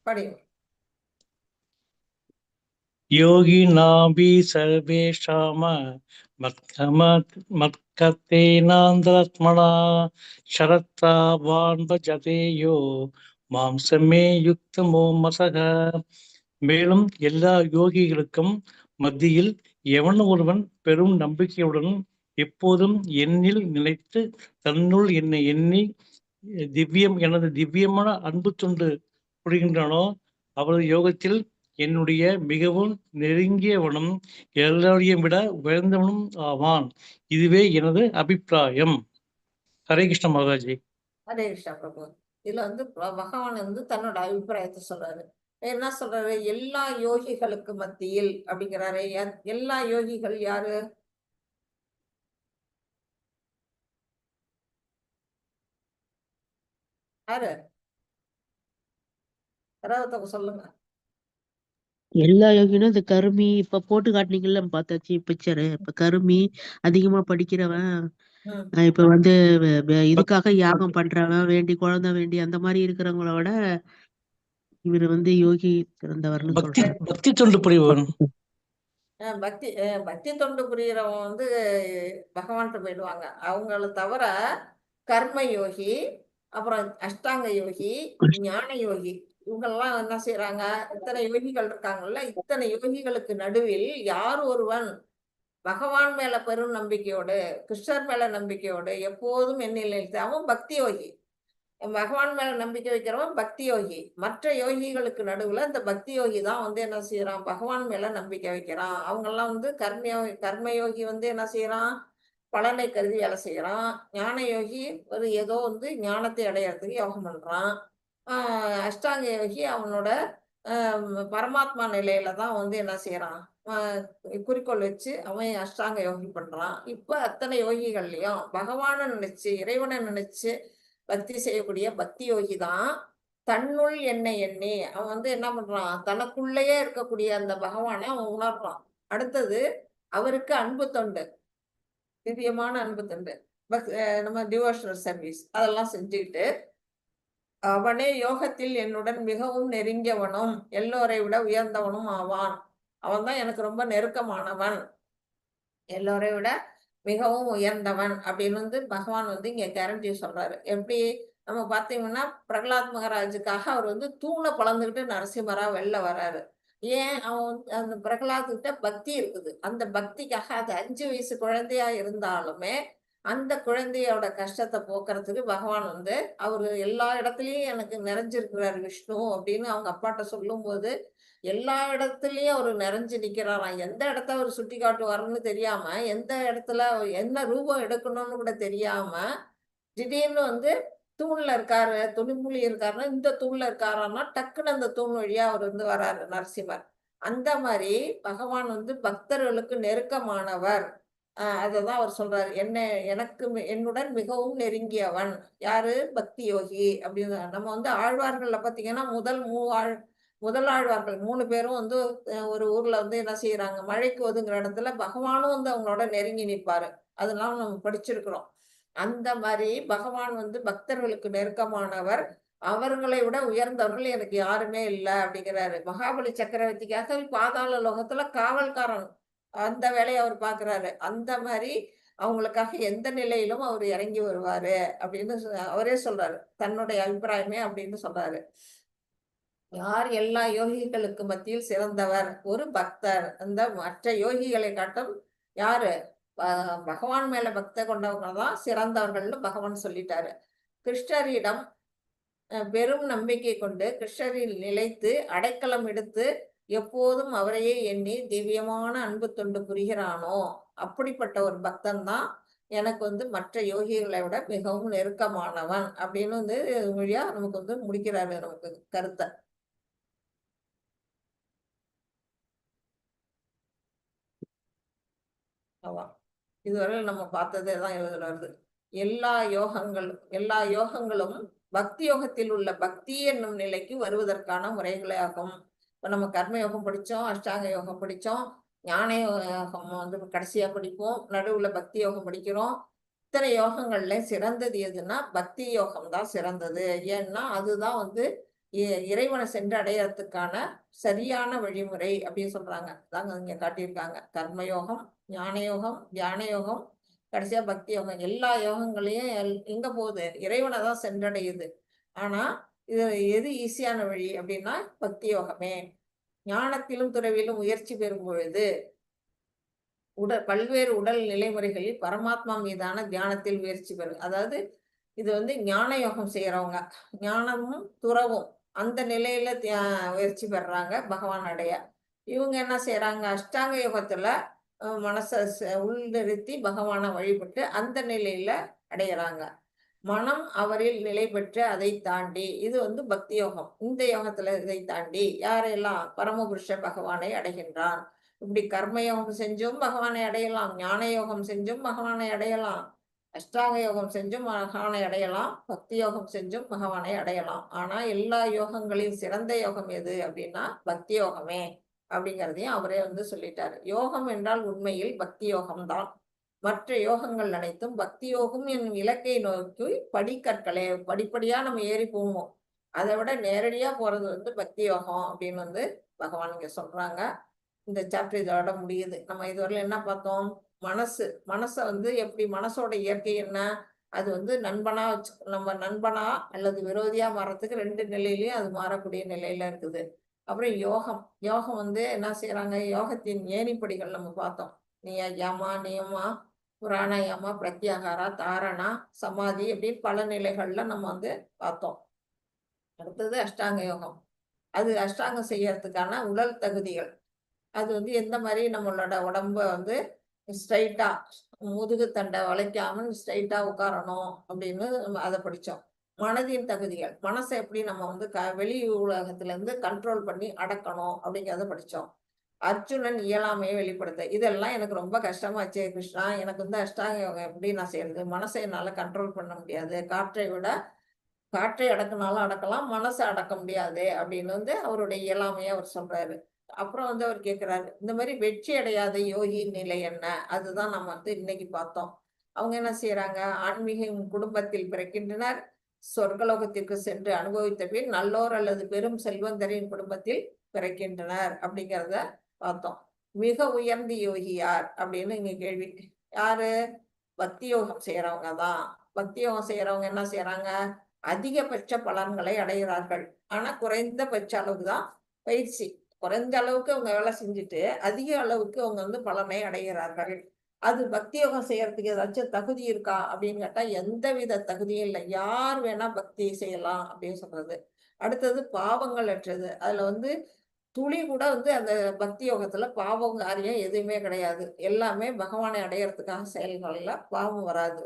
படி. யோகி நாபி சர்வேஷாம மத்கத்தேனாந்தராத்மனா ஷரத்தாவான் பஜதேயோ மாம்சமே யுக்தமோ மசக. மேலும் எல்லா யோகிகளுக்கும் மத்தியில் எவன் ஒருவன் பெரும் நம்பிக்கையுடன் எப்போதும் என்னில் நிலைத்து தன்னுள் என்னை எண்ணி எனது திவ்யமான அன்பு தொண்டு புரிகின்றானோ அவரது யோகத்தில் என்னுடைய மிகவும் நெருங்கியவனும் எல்லாரையும் விட உயர்ந்தவனும் ஆவான். இதுவே எனது அபிப்பிராயம். ஹரே கிருஷ்ண மாதாஜி. ஹரே கிருஷ்ணா பிரபு. இதுல வந்து பகவான் வந்து தன்னோட அபிப்பிராயத்தை சொல்றாரு. என்ன சொல்றாரு? எல்லா யோகிகளுக்கு மத்தியில் அப்படிங்கிறாரு. எல்லா யோகிகள் யாரு? யாரு? யாராவது சொல்லுங்க. எல்லா யோகினும் இந்த கருமி இப்ப போட்டு காட்டினீங்கல்ல பார்த்தாச்சு பிக்சரு. இப்ப கருமி அதிகமா படிக்கிறவன், இப்ப வந்து இதுக்காக யாகம் பண்றவன், வேண்டி குழந்தை வேண்டி அந்த மாதிரி இருக்கிறவங்கள விட இவர் வந்து யோகி சிறந்தவர்னு சொல்றாரு. பக்தி தொண்டு புரிபவன். பக்தி தொண்டு புரிகிறவன் வந்து பகவான்கிட்ட போயிடுவாங்க. அவங்கள தவிர கர்ம யோகி, அப்புறம் அஷ்டாங்க யோகி, ஞான யோகி இவங்கெல்லாம் என்ன செய்யறாங்க? இத்தனை யோகிகள் இருக்காங்கல்ல, இத்தனை யோகிகளுக்கு நடுவில் யார் ஒருவன் பகவான் மேல பெரும் நம்பிக்கையோடு, கிருஷ்ணர் மேல நம்பிக்கையோடு எப்போதும் எண்ணில் நிலைத்து, அவன் பக்தி யோகி. பகவான் மேல நம்பிக்கை வைக்கிறவன் பக்தி யோகி. மற்ற யோகிகளுக்கு நடுவுல இந்த பக்தி யோகி தான் வந்து என்ன செய்யறான், பகவான் மேல நம்பிக்கை வைக்கிறான். அவங்கெல்லாம் வந்து கர்மயோகி வந்து என்ன செய்யறான், பலனை கருதி வேலை செய்யறான். ஞான யோகி ஒரு ஏதோ வந்து ஞானத்தை அடையறதுக்கு யோகம் பண்றான். அஷ்டாங்க யோகி அவனோட பரமாத்மா நிலையில தான் வந்து என்ன செய்யறான், குறிக்கோள் வச்சு அவன் அஷ்டாங்க யோகி பண்றான். இப்ப அத்தனை யோகிகள்லயும் பகவானை நினைச்சு, இறைவனை நினைச்சு பக்தி செய்யக்கூடிய பக்தி யோகி தான் தன்னுள் எண்ணி அவன் வந்து என்ன பண்றான், தனக்குள்ளேயே இருக்கக்கூடிய அந்த பகவானை அவன் உணர்றான். அடுத்தது அவருக்கு அன்பு தொண்டு, திவ்யமான அன்பு தொண்டு, நம்ம டிவோஷனல் சர்வீஸ் அதெல்லாம் செஞ்சுக்கிட்டு, அவனே யோகத்தில் என்னுடன் மிகவும் நெருங்கியவனும் எல்லோரை விட உயர்ந்தவனும் ஆவான். அவன் தான் எனக்கு ரொம்ப நெருக்கமானவன், எல்லோரை விட மிகவும் உயர்ந்தவன் அப்படின்னு வந்து பகவான் வந்து இங்க கேரண்டி சொல்றாரு. எப்படி நம்ம பார்த்தீங்கன்னா, பிரகலாத் மகாராஜுக்காக அவர் வந்து தூணை பழந்துக்கிட்டு நரசிம்மரா வெளில வர்றாரு. ஏன், அவன் அந்த பிரகலாத் கிட்ட பக்தி இருக்குது. அந்த பக்திக்காக அது 5 வயசு குழந்தையா இருந்தாலுமே அந்த குழந்தையோட கஷ்டத்தை போக்குறதுக்கு பகவான் வந்து அவரு எல்லா இடத்துலயும் எனக்கு நிறைஞ்சிருக்கிறார் விஷ்ணு அப்படின்னு அவங்க அப்பாட்ட சொல்லும்போது, எல்லா இடத்துலயும் அவரு நிறைஞ்சு நிக்கிறாராம். எந்த இடத்த அவர் சுட்டி காட்டுவாருன்னு தெரியாம, எந்த இடத்துல என்ன ரூபம் எடுக்கணும்னு கூட தெரியாம, திடீர்னு வந்து தூண்ல இருக்காரு, துணிமொழி இருக்காருன்னா இந்த தூண்ல இருக்காரான்னா டக்குன்னு அந்த தூண் வழியா அவர் வந்து வராரு நரசிம்மர். அந்த மாதிரி பகவான் வந்து பக்தர்களுக்கு நெருக்கமானவர். அததான் அவர் சொல்றாரு, என்னுடன் மிகவும் நெருங்கியவன் யாரு, பக்தி யோகி அப்படின்னு. நம்ம வந்து ஆழ்வார்கள்ல பாத்தீங்கன்னா முதல் ஆழ்வார்கள் 3 பேரும் வந்து ஒரு ஊர்ல வந்து என்ன செய்யறாங்க, மழைக்கு ஒதுங்குற இடத்துல பகவானும் வந்து அவங்களோட நெருங்கி நிற்பாரு. அதெல்லாம் நம்ம படிச்சிருக்கிறோம். அந்த மாதிரி பகவான் வந்து பக்தர்களுக்கு நெருக்கமானவர், அவர்களை விட உயர்ந்தவர்கள் எனக்கு யாருமே இல்லை அப்படிங்கிறாரு. மகாபலி சக்கரவர்த்திக்காக பாதாள லோகத்துல காவல்காரன் அந்த வேலையை அவர் பாக்குறாரு. அந்த மாதிரி அவங்களுக்காக எந்த நிலையிலும் அவர் இறங்கி வருவாரு அப்படின்னு அவரே சொல்றாரு, தன்னுடைய அபிப்பிராயமே அப்படின்னு சொல்றாரு. யார் எல்லா யோகிகளுக்கு மத்தியில் சிறந்தவர், ஒரு பக்தர். அந்த மற்ற யோகிகளை காட்டும் யாரு, பகவான் மேல பக்த கொண்டவங்க தான் சிறந்தவர்கள்னு பகவான் சொல்லிட்டாரு. கிருஷ்ணரிடம் பெரும் நம்பிக்கை கொண்டு கிருஷ்ணரில் நிலைத்து அடைக்கலம் எடுத்து எப்போதும் அவரையே எண்ணி திவ்யமான அன்பு தொண்டு புரிகிறானோ அப்படிப்பட்ட ஒரு பக்தன் தான் எனக்கு வந்து மற்ற யோகிகளை விட மிகவும் நெருக்கமானவன் அப்படின்னு வந்து வழியா நமக்கு வந்து முடிக்கிறாரு நமக்கு கருத்தை. ஆமாம், இதுவரை நம்ம பார்த்ததே தான் எழுதுறது. எல்லா யோகங்களும் பக்தி யோகத்தில் உள்ள பக்தி என்னும் நிலைக்கு வருவதற்கான முறைகளே ஆகும். இப்போ நம்ம கர்ம யோகம் படித்தோம், அஷ்டாங்க யோகம் படித்தோம், ஞான யோகம் வந்து கடைசியா படிப்போம், நடுவுல பக்தி யோகம் படிக்கிறோம். இத்தனை யோகங்கள்ல சிறந்தது எதுன்னா பக்தி யோகம் தான் சிறந்தது. ஏன்னா அதுதான் வந்து இறைவனை சென்று அடையறதுக்கான சரியான வழிமுறை அப்படின்னு சொல்றாங்க. தாங்க இங்க காட்டியிருக்காங்க. கர்மயோகம், ஞான யோகம், தியான யோகம், கடைசியா பக்தி யோகம். எல்லா யோகங்களையும் எங்க போகுது, இறைவனை தான் சென்றடையுது. ஆனா இது எது ஈஸியான வழி அப்படின்னா பக்தி யோகமே. ஞானத்திலும் துறவிலும் முயற்சி பெறும் பொழுது பல்வேறு உடல் நிலைமுறைகளில் பரமாத்மா மீதான தியானத்தில் முயற்சி பெறும். அதாவது இது வந்து ஞான யோகம் செய்யறவங்க, ஞானமும் துறவும் அந்த நிலையில முயற்சி பெறாங்க பகவான் அடைய. இவங்க என்ன செய்யறாங்க, அஷ்டாங்க யோகத்துல மனசை உள்நிறுத்தி பகவானை வழிபட்டு அந்த நிலையில அடையிறாங்க. மனம் அவரில் நிலை பெற்று அதை தாண்டி, இது வந்து பக்தி யோகம். இந்த யோகத்துல இதை தாண்டி யாரெல்லாம் பரமபுருஷ பகவானை அடைகின்றான். இப்படி கர்மயோகம் செஞ்சும் பகவானை அடையலாம், ஞான யோகம் செஞ்சும் பகவானை அடையலாம், அஷ்டாங்க யோகம் செஞ்சும் பகவானை அடையலாம், பக்தி யோகம் செஞ்சும் பகவானை அடையலாம். ஆனா எல்லா யோகங்களின் சிறந்த யோகம் எது அப்படின்னா பக்தி யோகமே அப்படிங்கிறதையும் அவரே வந்து சொல்லிட்டாரு. யோகம் என்றால் உண்மையில் பக்தி யோகம்தான். மற்ற யோகங்கள் அனைத்தும் பக்தி யோகம் என்னும் இலக்கை நோக்கி படிக்கற்களே, படிப்படியா நம்ம ஏறி போவோம். அதை விட நேரடியா போறது வந்து பக்தி யோகம் அப்படின்னு வந்து பகவான் இங்க சொல்றாங்க. இந்த சாப்டர் இதோட முடியுது. நம்ம இதுவரையில என்ன பார்த்தோம், மனசை வந்து எப்படி, மனசோட இயற்கை என்ன, அது வந்து நண்பனா வச்சு நம்ம நண்பனா அல்லது விரோதியா மாறத்துக்கு 2 நிலையிலயும் அது மாறக்கூடிய நிலையில இருக்குது. அப்புறம் யோகம் வந்து என்ன செய்யறாங்க, யோகத்தின் ஏணிப்படிகள் நம்ம பார்த்தோம். நியமா நியமா பிராணாயாமா பிரத்யாகாரா தாரணா சமாதி அப்படின்னு பல நிலைகள்ல நம்ம வந்து பார்த்தோம். அடுத்தது அஷ்டாங்க யோகம். அது அஷ்டாங்கம் செய்யறதுக்கான உடல் தகுதிகள். அது வந்து எந்த மாதிரி நம்மளோட உடம்ப வந்து ஸ்ட்ரைட்டா முதுகு தண்டை வளைக்காமல் ஸ்ட்ரைட்டா உட்காரணும் அப்படின்னு அதை படித்தோம். மனதின் தகுதிகள், மனசை எப்படி நம்ம வந்து வெளி உலகத்துல இருந்து கண்ட்ரோல் பண்ணி அடக்கணும் அப்படிங்கிறத படித்தோம். அர்ஜுனன் இயலாமையை வெளிப்படுத்த, இதெல்லாம் எனக்கு ரொம்ப கஷ்டமாச்சு கிருஷ்ணா, எனக்கு வந்து அஷ்டாங்க யோகம் எப்படி நான் செய்யறது, மனசை என்னால கண்ட்ரோல் பண்ண முடியாது, காற்றை அடக்குனாலும் அடக்கலாம், மனசை அடக்க முடியாது அப்படின்னு வந்து அவருடைய இயலாமையை அவர் சொல்றாரு. அப்புறம் வந்து அவர் கேட்கிறாரு, இந்த மாதிரி வெற்றி அடையாத யோகி நிலை என்ன, அதுதான் நம்ம வந்து இன்னைக்கு பார்த்தோம். அவங்க என்ன செய்யறாங்க, ஆன்மீக குடும்பத்தில் பிறக்கின்றனர், சொர்க்கலோகத்திற்கு சென்று அனுபவித்த பின் நல்லோர் அல்லது பெரும் செல்வந்தரின் குடும்பத்தில் பிறக்கின்றனர் அப்படிங்கிறத பார்த்தோம். மிக உயர்ந்த யோகி யார் அப்படின்னு இங்க கேள்வி. யாரு? பக்தி யோகம் செய்யறவங்க தான். பக்தி யோகம் செய்யறவங்க என்ன செய்யறாங்க, அதிகபட்ச பலன்களை அடைகிறார்கள். ஆனா குறைந்தபட்ச அளவுக்கு தான் பயிற்சி. குறைஞ்ச அளவுக்கு அவங்க வேலை செஞ்சுட்டு அதிக அளவுக்கு அவங்க வந்து பலனை அடைகிறார்கள். அது பக்தி யோகம் செய்யறதுக்கு ஏதாச்சும் தகுதி இருக்கா அப்படின்னு கேட்டா எந்த வித தகுதியும் இல்லை. யார் வேணா பக்தி செய்யலாம் அப்படின்னு சொல்றது. அடுத்தது பாவங்கள் அற்றது. அதுல வந்து துளி கூட வந்து அந்த பக்தி யோகத்துல பாவம் காரியம் எதுவுமே கிடையாது. எல்லாமே பகவானை அடையறதுக்காக செயல்கள்ல பாவம் வராது.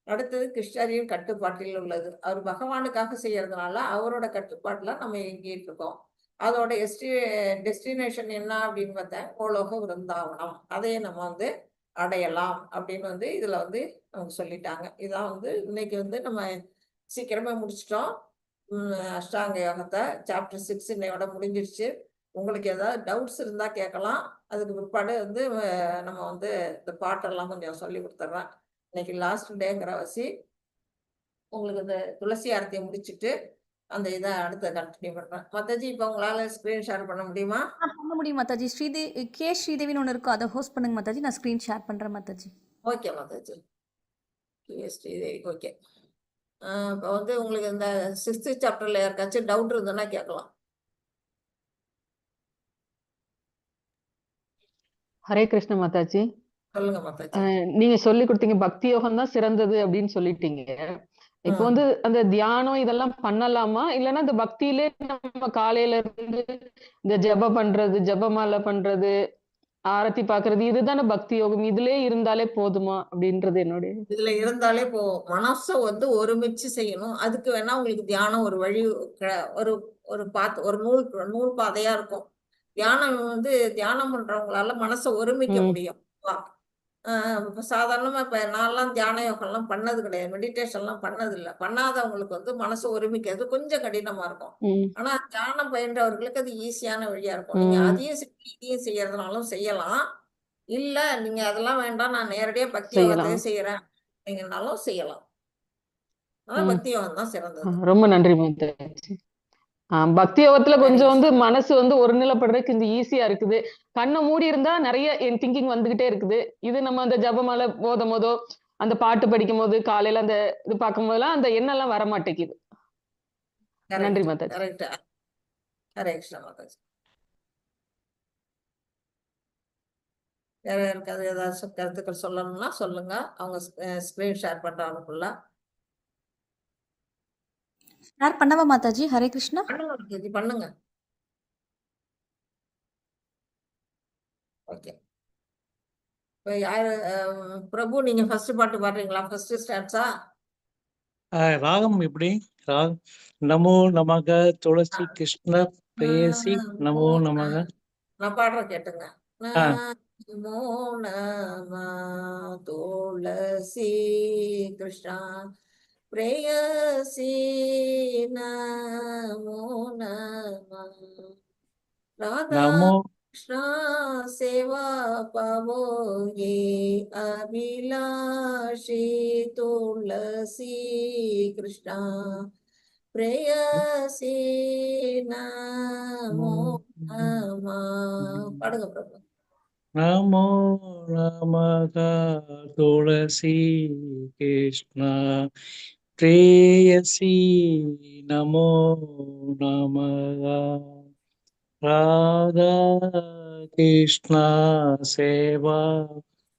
அடுத்தது கிருஷ்ணரின் கட்டுப்பாட்டில் உள்ளது. அவர் பகவானுக்காக செய்யறதுனால அவரோட கட்டுப்பாட்டுல நம்ம இயங்கிட்டு இருக்கோம். அதோட டெஸ்டினேஷன் என்ன அப்படின்னு பார்த்தேன், கோலோக விருந்தாவனம். அதையே நம்ம வந்து அடையலாம் அப்படின்னு வந்து இதுல வந்து அவங்க சொல்லிட்டாங்க. இதான் வந்து இன்னைக்கு வந்து நம்ம சீக்கிரமே முடிச்சிட்டோம். அஷ்டாங்க யோகத்தை சாப்டர் 6 இன்னையோட முடிஞ்சிருச்சு. உங்களுக்கு ஏதாவது டவுட்ஸ் இருந்தா கேட்கலாம். அதுக்கு பிற்பாடு வந்து நம்ம வந்து இந்த பாட்டெல்லாம் கொஞ்சம் சொல்லி கொடுத்துட்றேன். இன்னைக்கு லாஸ்ட் டேங்கிற வசி உங்களுக்கு இந்த துளசி ஆரத்தியை முடிச்சுட்டு அந்த இதை அடுத்த கண்டினியூ பண்றேன். மத்தாஜி இப்போ உங்களால ஸ்கிரீன் ஷேர் பண்ண முடியுமா? பண்ண முடியும் மாதாஜி. ஸ்ரீதேவின்னு ஒன்று இருக்கும், அதை ஹோஸ்ட் பண்ணுங்க மாதாஜி. நான் ஸ்க்ரீன் ஷேர் பண்ணுறேன் மாதாஜி. ஓகே மாதாஜி. ஸ்ரீதேவி ஓகே. இப்போ வந்து உங்களுக்கு இந்த 6th சாப்டர்ல யாருக்காச்சும் டவுட் இருந்ததுன்னா கேட்கலாம். ஹரே கிருஷ்ண மாதாஜி. சொல்லுங்க மாதாஜி. நீங்க சொல்லி கொடுத்தீங்க பக்தி யோகம் தான் சிறந்தது அப்படின்னு சொல்லிட்டீங்க. இப்போ வந்து அந்த தியானம் இதெல்லாம் பண்ணலாமா, இல்லைன்னா இந்த பக்தியிலே நம்ம காலையில இருந்து இந்த ஜெபம் பண்றது, ஜெபமாலை பண்றது, ஆரத்தி பாக்குறது, இதுதானே பக்தி யோகம், இதுலயே இருந்தாலே போதுமா அப்படின்றது என்னுடைய இதுல இருந்தாலே மனசை வந்து ஒருமிச்சு செய்யணும். அதுக்கு வேணா உங்களுக்கு தியானம் ஒரு வழி, ஒரு ஒரு நூல் பாதையா இருக்கும். தியானம் வந்து தியானம் பண்றவங்களால மனசை ஒருமிக்க முடியும். சாதாரணமா இப்ப நான்லாம் தியான யோகம்லாம் பண்ணது கிடையாது, மெடிடேஷன்லாம் பண்ணது இல்லை. பண்ணாதவங்களுக்கு வந்து மனசு ஒருமிக்கிறது கொஞ்சம் கடினமா இருக்கும். ஆனா தியானம் பயின்றவர்களுக்கு அது ஈஸியான வழியா இருக்கும். நீங்க அதையும் இதையும் செய்யறதுனாலும் செய்யலாம். இல்ல நீங்க அதெல்லாம் வேண்டாம், நான் நேரடியா பக்தி யோகத்தையே செய்யறேன் நீங்கனாலும் செய்யலாம். ஆனா பக்தி யோகம் தான் சிறந்தது. ரொம்ப நன்றி மாதாஜி. பக்தி யோகத்துல கொஞ்சம் வந்து மனசு வந்து ஒருநிலைப்படுறதுக்கு கொஞ்சம் ஈஸியா இருக்குது. கண்ணை மூடி இருந்தா நிறைய என் திங்கிங் வந்துகிட்டே இருக்குது. இது நம்ம அந்த ஜபமாலை போதும் போதோ, அந்த பாட்டு படிக்கும் போது, காலையில அந்த இது பார்க்கும் போதெல்லாம் அந்த எண்ணெல்லாம் வர மாட்டேங்குது. நன்றி மாதாஜி. ஹரே கிருஷ்ணா மாதாஜி. வேற யாருக்காவது ஏதாவது கருத்துக்கள் சொல்லணும்னா சொல்லுங்க. அவங்க ஸ்கிரீன் ஷேர் பண்றாங்கக்குள்ள ஷேர் பண்ணவா மாதாஜி? ஹரே கிருஷ்ணா. பண்ணுங்க. ஓகே. இப்போ யாரு பிரபு, நீங்க ஃபர்ஸ்ட் பாட்டு பாடுறீங்களா? First stanza? ராகம் எப்படி? நமோ நமக துளசி கிருஷ்ண பிரேயசி நமோ நமக. நான் பாடுற கேட்டுங்க. நமோ நம துளசி கிருஷ்ணா பிரேயசி நமோ நம ராதா कृष्णा सेवा पावोगे अभिलाषी तुलसी कृष्णा प्रेयसी नमो नमः. பாடுங்க பிரபு. நமோ நமக துளசி கிருஷ்ண பிரேயசி நமோ நமக ராதா கிருஷ்ணா சேவா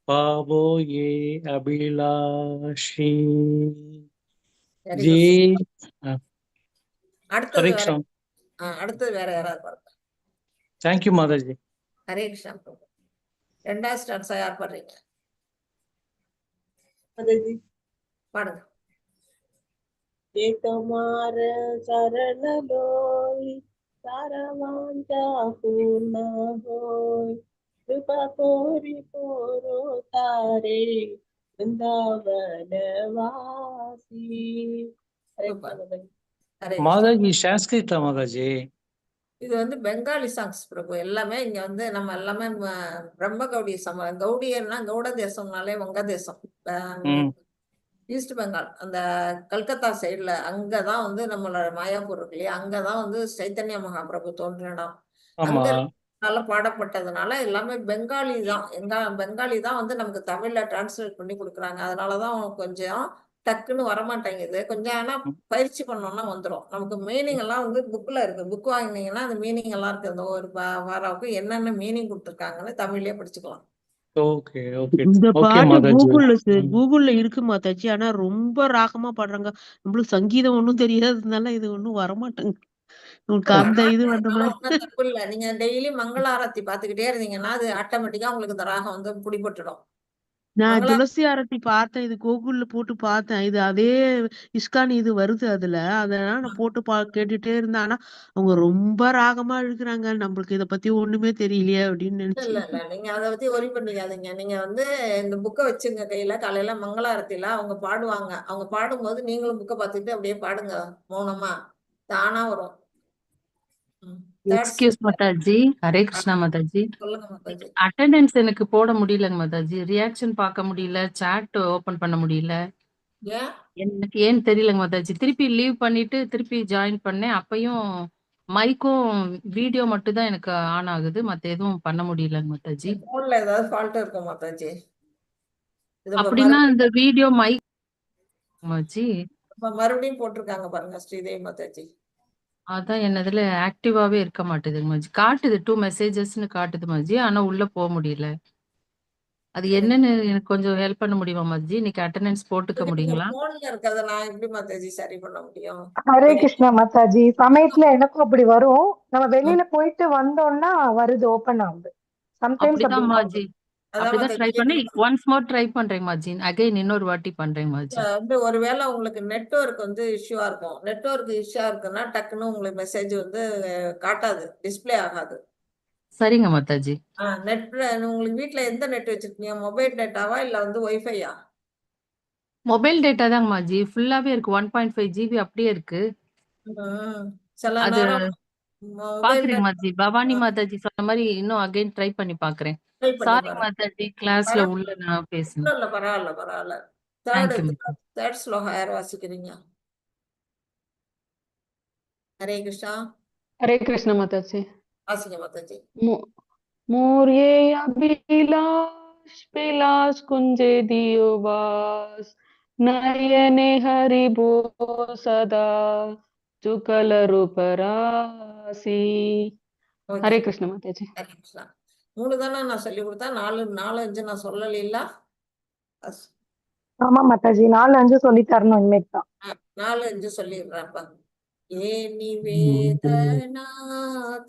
पावो ये अभिलाषी வெரி जे குட். அடுத்தது हरे வேற कृष्ण அடுத்தது வேற யாராவது பாருங்க. थैंक यू माता जी ஹரே கிருஷ்ணா பிரபு. ரெண்டாவது ஸ்டான்ஸா யார் பாடுறீங்க? மாதாஜி. பாடுங்க. ये तमार चरण लोय सारवांचा पूर्ण होय कृपा कोरी पोरो तारे वृंदावन वासी. हरे कृष्ण சூப்பர். माताजी. ஹரே கிருஷ்ணா. माता जी संस्कृत माता जी இது வந்து பெங்காலி சாங்ஸ் பிரபு. எல்லாமே இங்க வந்து நம்ம எல்லாமே பிரம்ம கௌடி கௌடியர்னா கௌட தேசம்னாலே வங்க தேசம். हम्म ஈஸ்ட் பெங்கால் அந்த கல்கத்தா சைடுல அங்கதான் வந்து நம்மளோட மாயாப்பூர் இருக்கு இல்லையா, அங்கதான் வந்து சைத்தன்ய மகாபிரபு தோன்றின இடம். ஆமா அங்க பாடப்பட்டதுனால எல்லாமே பெங்காலி தான். பெங்காலி தான் வந்து நமக்கு தமிழ்ல டிரான்ஸ்லேட் பண்ணி கொடுக்குறாங்க. அதனாலதான் கொஞ்சம் டக்குன்னு வரமாட்டேங்குது. கொஞ்சம் ஆனா பயிற்சி பண்ணோம்னா வந்துடும். நமக்கு மீனிங் எல்லாம் வந்து புக்ல இருக்கு. புக் வாங்கினீங்கன்னா அந்த மீனிங் எல்லாம் இருக்கு. அந்த ஒரு வாராவுக்கு என்னென்ன மீனிங் கொடுத்துருக்காங்கன்னு தமிழ்லயே படிச்சுக்கலாம். ஓகே ஓகே இந்த ஓகே பாட்டு மாதாஜி கூகுள்ல இருக்கு மாதாஜி. ஆனா ரொம்ப ராகமா பாடுறாங்க. நம்மளுக்கு சங்கீதம் ஒண்ணும் தெரியாததுனால இது ஒண்ணும் வரமாட்டேங்குது. உங்களுக்கு அந்த இது வந்த மாதிரி. ஒன்றும் தப்பு இல்லை. நீங்க டெய்லி மங்கள ஆரத்தி பார்த்துக்கிட்டே இருந்தீங்கன்னா அது ஆட்டோமேட்டிக்கா உங்களுக்கு இந்த ராகம் வந்து பிடிபட்டுடும். நான் துளசி ஆரத்தி பார்த்தேன். இது கூகுள்ல போட்டு பார்த்தேன். இது அதே இஸ்கான் இது வருது அதுல. அதனால நான் போட்டு கேட்டுட்டே இருந்தேன். ஆனா அவங்க ரொம்ப ராகமா இழுக்கிறாங்க. நம்மளுக்கு இத பத்தி ஒண்ணுமே தெரியலையே அப்படின்னு இல்ல நினைச்சேன். இல்ல நீங்க அதை பத்தி ஒரி பண்ணிக்காதீங்க. நீங்க வந்து இந்த புக்கை வச்சுங்க கையில. காலையில மங்கள ஆரத்தில அவங்க பாடுவாங்க. அவங்க பாடும்போது நீங்களும் புக்கை பார்த்துட்டு அப்படியே பாடுங்க மௌனமா. தானா வரும். தேர்ட் எக்ஸ்கியூஸ் மாதாஜி. ஹரே கிருஷ்ணா மாதாஜி. சொல்லுங்க மாதாஜி. அட்டெண்டன்ஸ் எனக்கு போட முடியலங்க மாதாஜி. ரியாக்ஷன் பார்க்க முடியல. சாட் ஓபன் பண்ண முடியல. ஏன் எனக்கு ஏன்னு தெரியலங்க மாதாஜி. திருப்பி லீவ் பண்ணிட்டு திருப்பி ஜாயின் பண்ணேன். அப்பயும் மைக்கும் வீடியோ மட்டும் தான் எனக்கு ஆன் ஆகுது. மத்த எதுவும் பண்ண முடியலங்க மாதாஜி. போன்ல ஏதாவது ஃபால்ட் இருக்கும் மாதாஜி. இது அப்படின்னா இந்த வீடியோ மைக் மாதாஜி மறுபடியும் போட்டிருக்காங்க பாருங்க ஸ்ரீதேவி மாதாஜி. அதான் என்னதுல ஆக்டிவாவே இருக்க மாட்டேதுங்க மாஜி. காட்டுது 2 மெசேஜஸ்ன்னு காட்டுது மாஜி. ஆனா உள்ள போக முடியல. அது என்னன்னு எனக்கு கொஞ்சம் ஹெல்ப் பண்ண முடியுமா மாஜி? இன்னைக்கு அட்டெண்டன்ஸ் போட்டுக்க முடியுங்களா? போன்ல இருக்கிறத நான் எப்படி மாதாஜி சரி பண்ண முடியும்? ஹரே கிருஷ்ணா மாதாஜி. சமயத்துல எனக்கும் அப்படி வரும். நம்ம வெளியில போயிட்டு வந்தோம்னா வருது, ஓபன் ஆகுது. சம்டைம்ஸ் அப்படிதான் அப்படி மாஜி. அப்படிதான் ட்ரை பண்ணி ஒன்ஸ் மோர் ட்ரை பண்றேன் மாஜி. அகைன் இன்னொரு வாட்டி பண்றேன் மாஜி. வந்து ஒருவேளை உங்களுக்கு நெட்வொர்க் வந்து இஷ்யூவா இருக்கும். நெட்வொர்க் இஷ்யூவா இருக்குன்னா டக்குன்னு உங்களுக்கு மெசேஜ் வந்து காட்டாது, டிஸ்ப்ளே ஆகாது. சரிங்க மாதாஜி. நெட் உங்களுக்கு வீட்ல எந்த நெட் வச்சிருக்கீங்க? மொபைல் டேட்டாவா இல்ல வந்து ஒய்ஃபையா? மொபைல் டேட்டா தாங்க மாஜி. ஃபுல்லாவே இருக்கு. 1.5 GB அப்படியே இருக்கு. சில அது நேரம் மொபைல் பாக்குறேன் மாஜி. பவானி மாதாஜி சொன்ன மாதிரி இன்னும் அகைன் ட்ரை பண்ணி பாக்குறேன். ட்ரை பண்ணி சாரி பாருங்க. மாதாஜி. கிளாஸ்ல உள்ள நான் பேசணும். இல்ல பரவாயில்ல பரவாயில்ல. தேங்க்யூ தேர்ட் தேர்ட் ஸ்லோகம் யார் வாசிக்கிறீங்க? ஹரே கிருஷ்ணா. ஹரே கிருஷ்ண மாதாஜி. வாசிங்க மாதாஜி. मोर्ये अभिलाष विलास कुंजे दियो वास नयने हरिभो सदा चुकल रूपरासी. हरे कृष्ण माताजी. ஹரே கிருஷ்ணா. 3 தானே நான் சொல்லி கொடுத்தேன். 4 5 நான் சொல்லல. ஆமா மாதாஜி. 4 5 சொல்லி தரணும் இனிமேல் தான். 4 5 சொல்லிடுறேன்ப்பா. ஏ நிவேதனா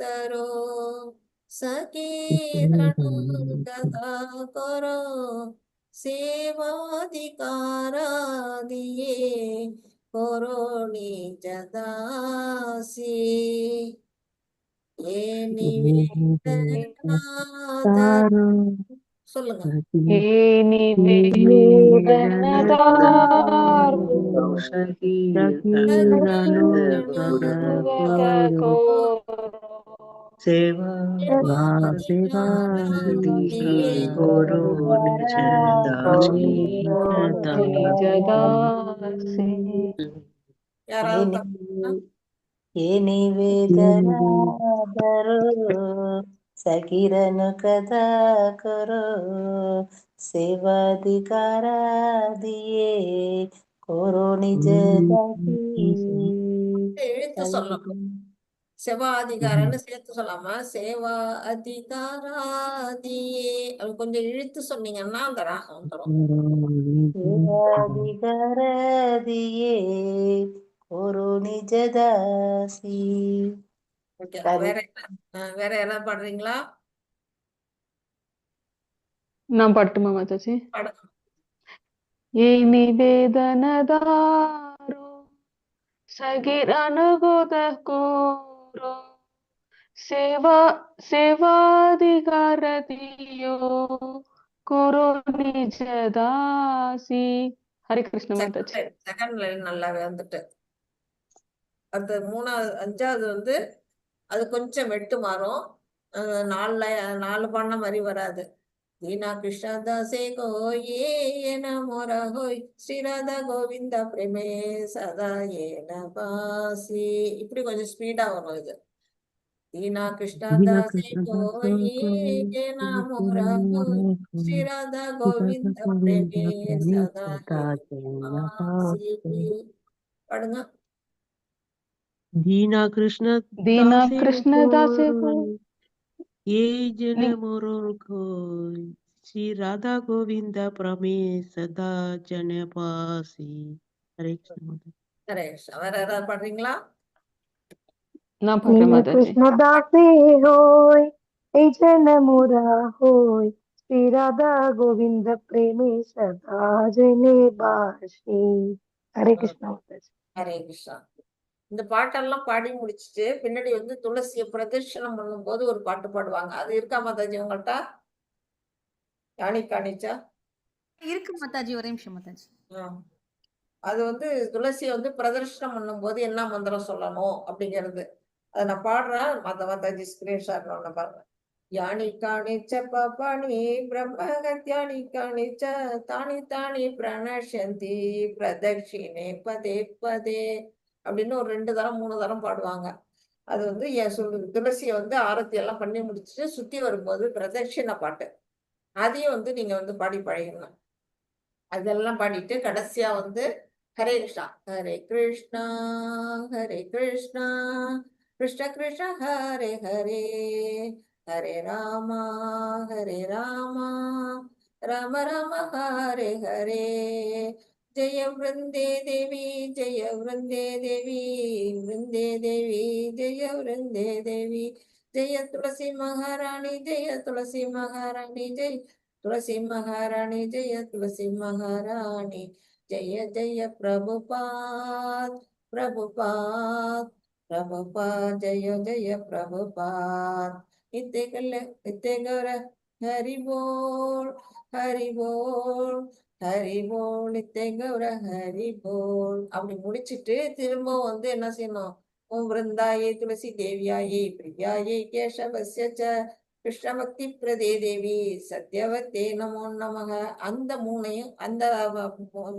தரோ சகீரணு கதா கரோ சேவாதிகாரா தியே கரோ நிஜதாசி. ஏ நிவேதனா தரோ சொல்லுங்க. हे निवेदनदार सेवा ఏ నివేదనాదరో సకిరను కదా కరో సేవాధికారా దియే కోరో నిజ எழுத்து சொல்லணும். செவா அதிகாரம்னு சேர்த்து சொல்லாம சேவா அதிகாராதியே அது கொஞ்சம் இழுத்து சொன்னீங்கன்னா அந்த ராகம் வந்துடும். சேவாதிகாரதியே ஒரு நிஜதாசி. ஓகே, சரி. வேற வேற யாராவது பாடுறீங்களா? நான் பாட்டுமா மாதாஜி? பாடுங்க. ఏ నివేదనదారో సగిరనుగుద కోరో సేవాధికారతియో కురు నిజదాసి. హరే కృష్ణ మాతాజీ. செகண்ட் லைன் நல்லாவே வந்துட்டு அந்த 3வது 5வது வந்து அது கொஞ்சம் வெட்டு மாறும். 4 பாடின மாதிரி வராது. दीना कृष्ण दासे गोये मोरा होय श्री राधा गोविंदा प्रेमे सदा ये नपासी இப்படி கொஞ்சம் ஸ்பீடா வரும் இது. दीना कृष्ण दासे गोये मोरा होय श्री राधा गोविंदा प्रेमे सदा ये नपासी. பாடுங்க. दीना कृष्ण దీనా दासे కృష్ణ దాసే ये जन मोरो कोय श्री राधा गोविंद प्रमे सदा जन पासी. हरे कृष्ण माता. சரி, வேற யாராவது பாடுறீங்களா? நான் பாடுறேன் மாதாஜி. कृष्णदासे होय ए जन मोरा होय श्री राधा गोविंद प्रेमे सदा जने बाशी. हरे कृष्णा माताजी. ஹரே கிருஷ்ணா. இந்த பாட்டெல்லாம் பாடி முடிச்சுட்டு பின்னாடி வந்து துளசியை பிரதர்ஷனம் பண்ணும்போது ஒரு பாட்டு பாடுவாங்க. அது இருக்கா மாதாஜி உங்கள்கிட்ட? யானி காணிச்சா? இருக்கு மாதாஜி, ஒரே நிமிஷம் மாதாஜி. அது வந்து துளசியை வந்து பிரதர்ஷனம் பண்ணும்போது என்ன மந்திரம் சொல்லணும் அப்படிங்கிறது அதை நான் பாடுறேன். மாதாஜி ஸ்கிரீன்ஷாட் ஒண்ணு பாருங்க. யானி காணிச்ச பாணி பிரம்மகத்யானி காணிச்ச தானி தானி பிரணஷந்தி பிரதட்சிணே பதே பதே அப்படின்னு ஒரு 2 தரம் 3 தரம் பாடுவாங்க. அது வந்து துளசியை வந்து ஆரத்தி எல்லாம் பண்ணி முடிச்சுட்டு சுத்தி வரும்போது பிரதட்சிணை பாட்டு அதையும் வந்து நீங்க வந்து பாடி பழகணும். அதெல்லாம் பாடிட்டு கடைசியா வந்து ஹரே கிருஷ்ணா ஹரே கிருஷ்ணா ஹரே கிருஷ்ணா கிருஷ்ண கிருஷ்ண ஹரே ஹரே ஹரே ராமா ராம ராம ஹரே ஹரே ஜெய விருந்தே தேவி ஜெய விருந்தே தேவி விருந்தே தேவி ஜெய விருந்தே தேவி ஜெய துளசி மகாராணி ஜெய துளசி மகாராணி ஜெய் तुलसी महारानी जय तुलसी महारानी जय जय प्रभुपाद प्रभुपाद प्रभुपाद जय जय प्रभुपाद. नित्य गौर हरि बोल हरि बोल हरि बोल नित्य गौर हरि बोल. அப்படி முடிச்சிட்டு திரும்ப வந்து என்ன செய்யணும்? ஓம் விருந்தாயே துளசி தேவியாயே பிரியாயே கேசவஸ்ய கிருஷ்ண பக்தி பிரதே தேவி சத்யவத்தே நமோ நமக அந்த 3ஐயும் அந்த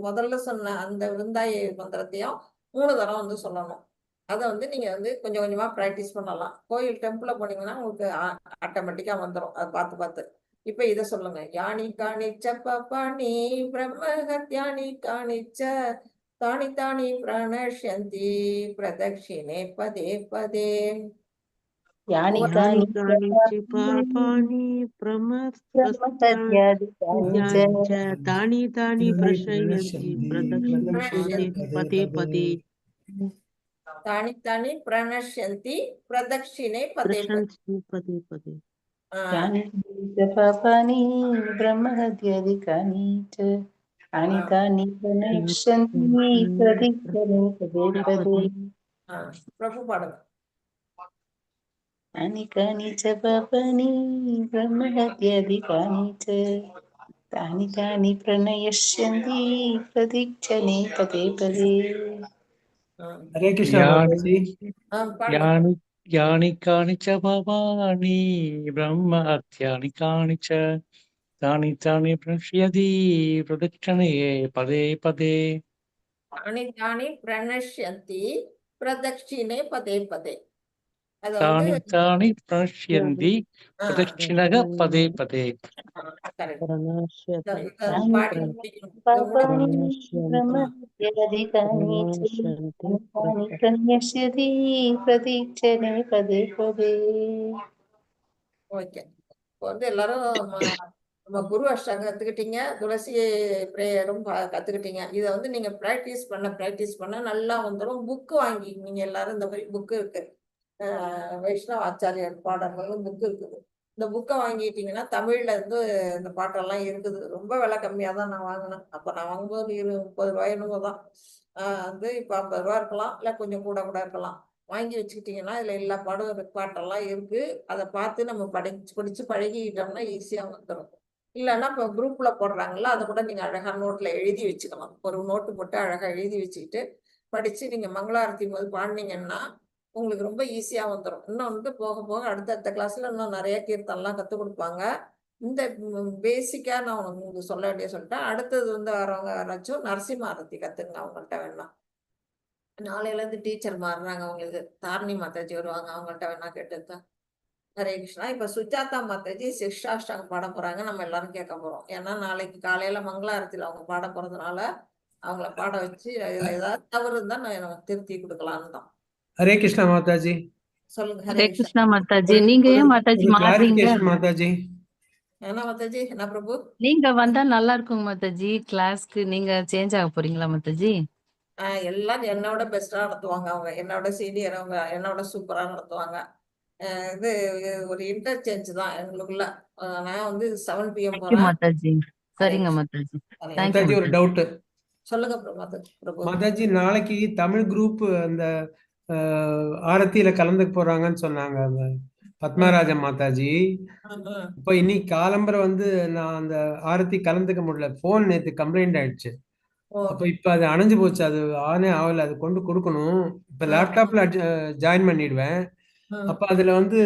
முதல்ல சொன்ன அந்த விருந்தாய மந்திரத்தையும் 3 தரம் வந்து சொல்லணும். அதை வந்து நீங்க வந்து கொஞ்சம் கொஞ்சமா பிராக்டிஸ் பண்ணலாம். கோயில் டெம்பிள போனீங்கன்னா உங்களுக்கு ஆட்டோமேட்டிக்கா வந்துடும். அதை பார்த்து இப்ப இதை சொல்லுங்க. யானி காணிச்ச பாணி பிரம்மஹத்யானி காணிச்ச தானி தானி பிரணஷ்யந்தி பிரதட்சிணே பதே பதே. यानि यानि कानि कानि च पापानि प्रमथ्यानि च तानि तानि प्रशयन्ति प्रदक्षिणे पदे पदे. तानि तानि प्रणश्यन्ति प्रदक्षिणे पदे पदे पदे. यानि च पापानि ब्रह्महत्यादिकानि च तानि तानि प्रणश्यन्ति प्रदक्षिणे पदे पदे. प्रभु पाடுங்க. यानि कानि च पापानि ब्रह्महत्यादिकानि च तानि तानि प्रणश्यन्ति प्रदक्षिणे पदे पदे. हरे कृष्ण माताजी. यानि कानि च पापानि ब्रह्म हत्यानि कानि च तानि तानि प्रणश्यन्ति प्रदक्षिणे पदे पदे. तानि तानि प्रणश्यन्ति प्रदक्षिणे पदे पदे. அதை தானி வந்து தானி பிரணஷ்யந்தி பிரதட்சிணக பதே பதே. கரெக்ட். பிரணஷ்யதி இதை பாடி முடிக்கணும். இதை பாபானி பிரணஷ்யந்தி பிரம்மஹத்யாதிகானி ச பிரணஷ்யந்தி அனிதானி பிரண்யஸ்யதி பிரதீட்சணே பதே பதே. ஓகே. இப்போ வந்து எல்லாரும் நம்ம குரு அஷ்டாங்க கத்துக்கிட்டீங்க, துளசி பிரேயரும் கத்துக்கிட்டீங்க. இதை வந்து நீங்க ப்ராக்டிஸ் பண்ண நல்லா வந்துடும். புக்கு வாங்கிக்கிங்க எல்லாரும். இந்த மாதிரி புக்கு இருக்கு, வைஷ்ணவ ஆச்சாரியர் பாடல்களும் புக்கு இருக்குது. இந்த புக்கை வாங்கிட்டீங்கன்னா தமிழ்ல இருந்து இந்த பாட்டெல்லாம் இருக்குது. ரொம்ப விலை கம்மியா தான் நான் வாங்கினேன். அப்ப நான் வாங்கும்போது 30 ரூபாய் என்னமோ தான். வந்து இப்ப 50 ரூபா இருக்கலாம், இல்ல கொஞ்சம் கூட கூட இருக்கலாம். வாங்கி வச்சுக்கிட்டீங்கன்னா இதுல எல்லா பாட்டெல்லாம் இருக்கு. அதை பார்த்து நம்ம படிச்சு பழகிக்கிட்டோம்னா ஈஸியா வந்துடும். இல்லைன்னா இப்போ குரூப்ல போடுறாங்கல்ல, அதை கூட நீங்க அழகா நோட்ல எழுதி வச்சுக்கலாம். ஒரு நோட்டு போட்டு அழகா எழுதி வச்சுக்கிட்டு படிச்சு நீங்க மங்களாரத்தி போது பாடினீங்கன்னா உங்களுக்கு ரொம்ப ஈஸியா வந்துடும். இன்னும் வந்து போக போக அடுத்தடுத்த கிளாஸ்ல இன்னும் நிறைய கீர்த்தனெல்லாம் கற்றுக் கொடுப்பாங்க. இந்த பேசிக்கா நான் உங்களுக்கு சொல்ல வேண்டிய சொல்லிட்டேன். அடுத்தது வந்து வரவங்க யாராச்சும் நரசிம்மாரத்தி கத்துங்க அவங்கள்ட்ட வேணா. நாளையில இருந்து டீச்சர் மாறுறாங்க, அவங்களுக்கு தாரணி மாதாஜி வருவாங்க, அவங்கள்ட்ட வேணா கேட்டுக்க. ஹரே கிருஷ்ணா. இப்ப சுஜாதா மாதாஜி சிக்ஷாஷ்டகம் பாட போறாங்க, நம்ம எல்லாரும் கேட்க போறோம். ஏன்னா நாளைக்கு காலையில மங்களாரத்தில அவங்க பாட போறதுனால அவங்கள பாட வச்சு இதுல ஏதாவது தவறு இருந்தா நம்ம திருத்தி கொடுக்கலான்னு தான். ஹரே கிருஷ்ணா மாதாஜி. சொல்லுங்க. ஹரே ஹரே கிருஷ்ணா கிருஷ்ணா. மாதாஜி. நீங்க ஏன் மாதாஜி மாறுறீங்க? கிளாரிபிகேஷன் மாதாஜி. என்ன மாதாஜி? என்ன பிரபு? நீங்க வந்தா நல்லா இருக்குங்க மாதாஜி. கிளாஸ்க்கு நீங்க சேஞ்ச் ஆக போறீங்களா மாதாஜி? எல்லாம் என்னோட பெஸ்டா நடத்துவாங்க. அவங்க என்னோட சீனியர், அவங்க என்னோட சூப்பரா நடத்துவாங்க. இது ஒரு இன்டர்சேஞ்ச் தான் எங்களுக்குள்ள. நான் வந்து 7 PM தேங்க்யூ போறேன். மாதாஜி. ஹரே சரிங்க கிருஷ்ணா. மாதாஜி. ஹரே தேங்க்யூ மாதாஜி ஒரு மாதாஜி. டவுட். சொல்லுங்க பிரபு. மாதாஜி நாளைக்கு தமிழ் குரூப் அந்த ஆரத்தியில கலந்துக்க போறாங்கன்னு சொன்னாங்க அந்த பத்மராஜன் மாதாஜி. இப்ப இன்னைக்கு காலம்பரை வந்து நான் அந்த ஆரத்தி கலந்துக்க முடியல. போன் நேத்து கம்ப்ளைண்ட் ஆயிடுச்சு. அப்ப இப்ப அது அணைஞ்சு போச்சு. அது ஆனே ஆகல. அது கொண்டு கொடுக்கணும். இப்ப லேப்டாப்ல ஜாயின் பண்ணிடுவேன். அப்ப அதுல வந்து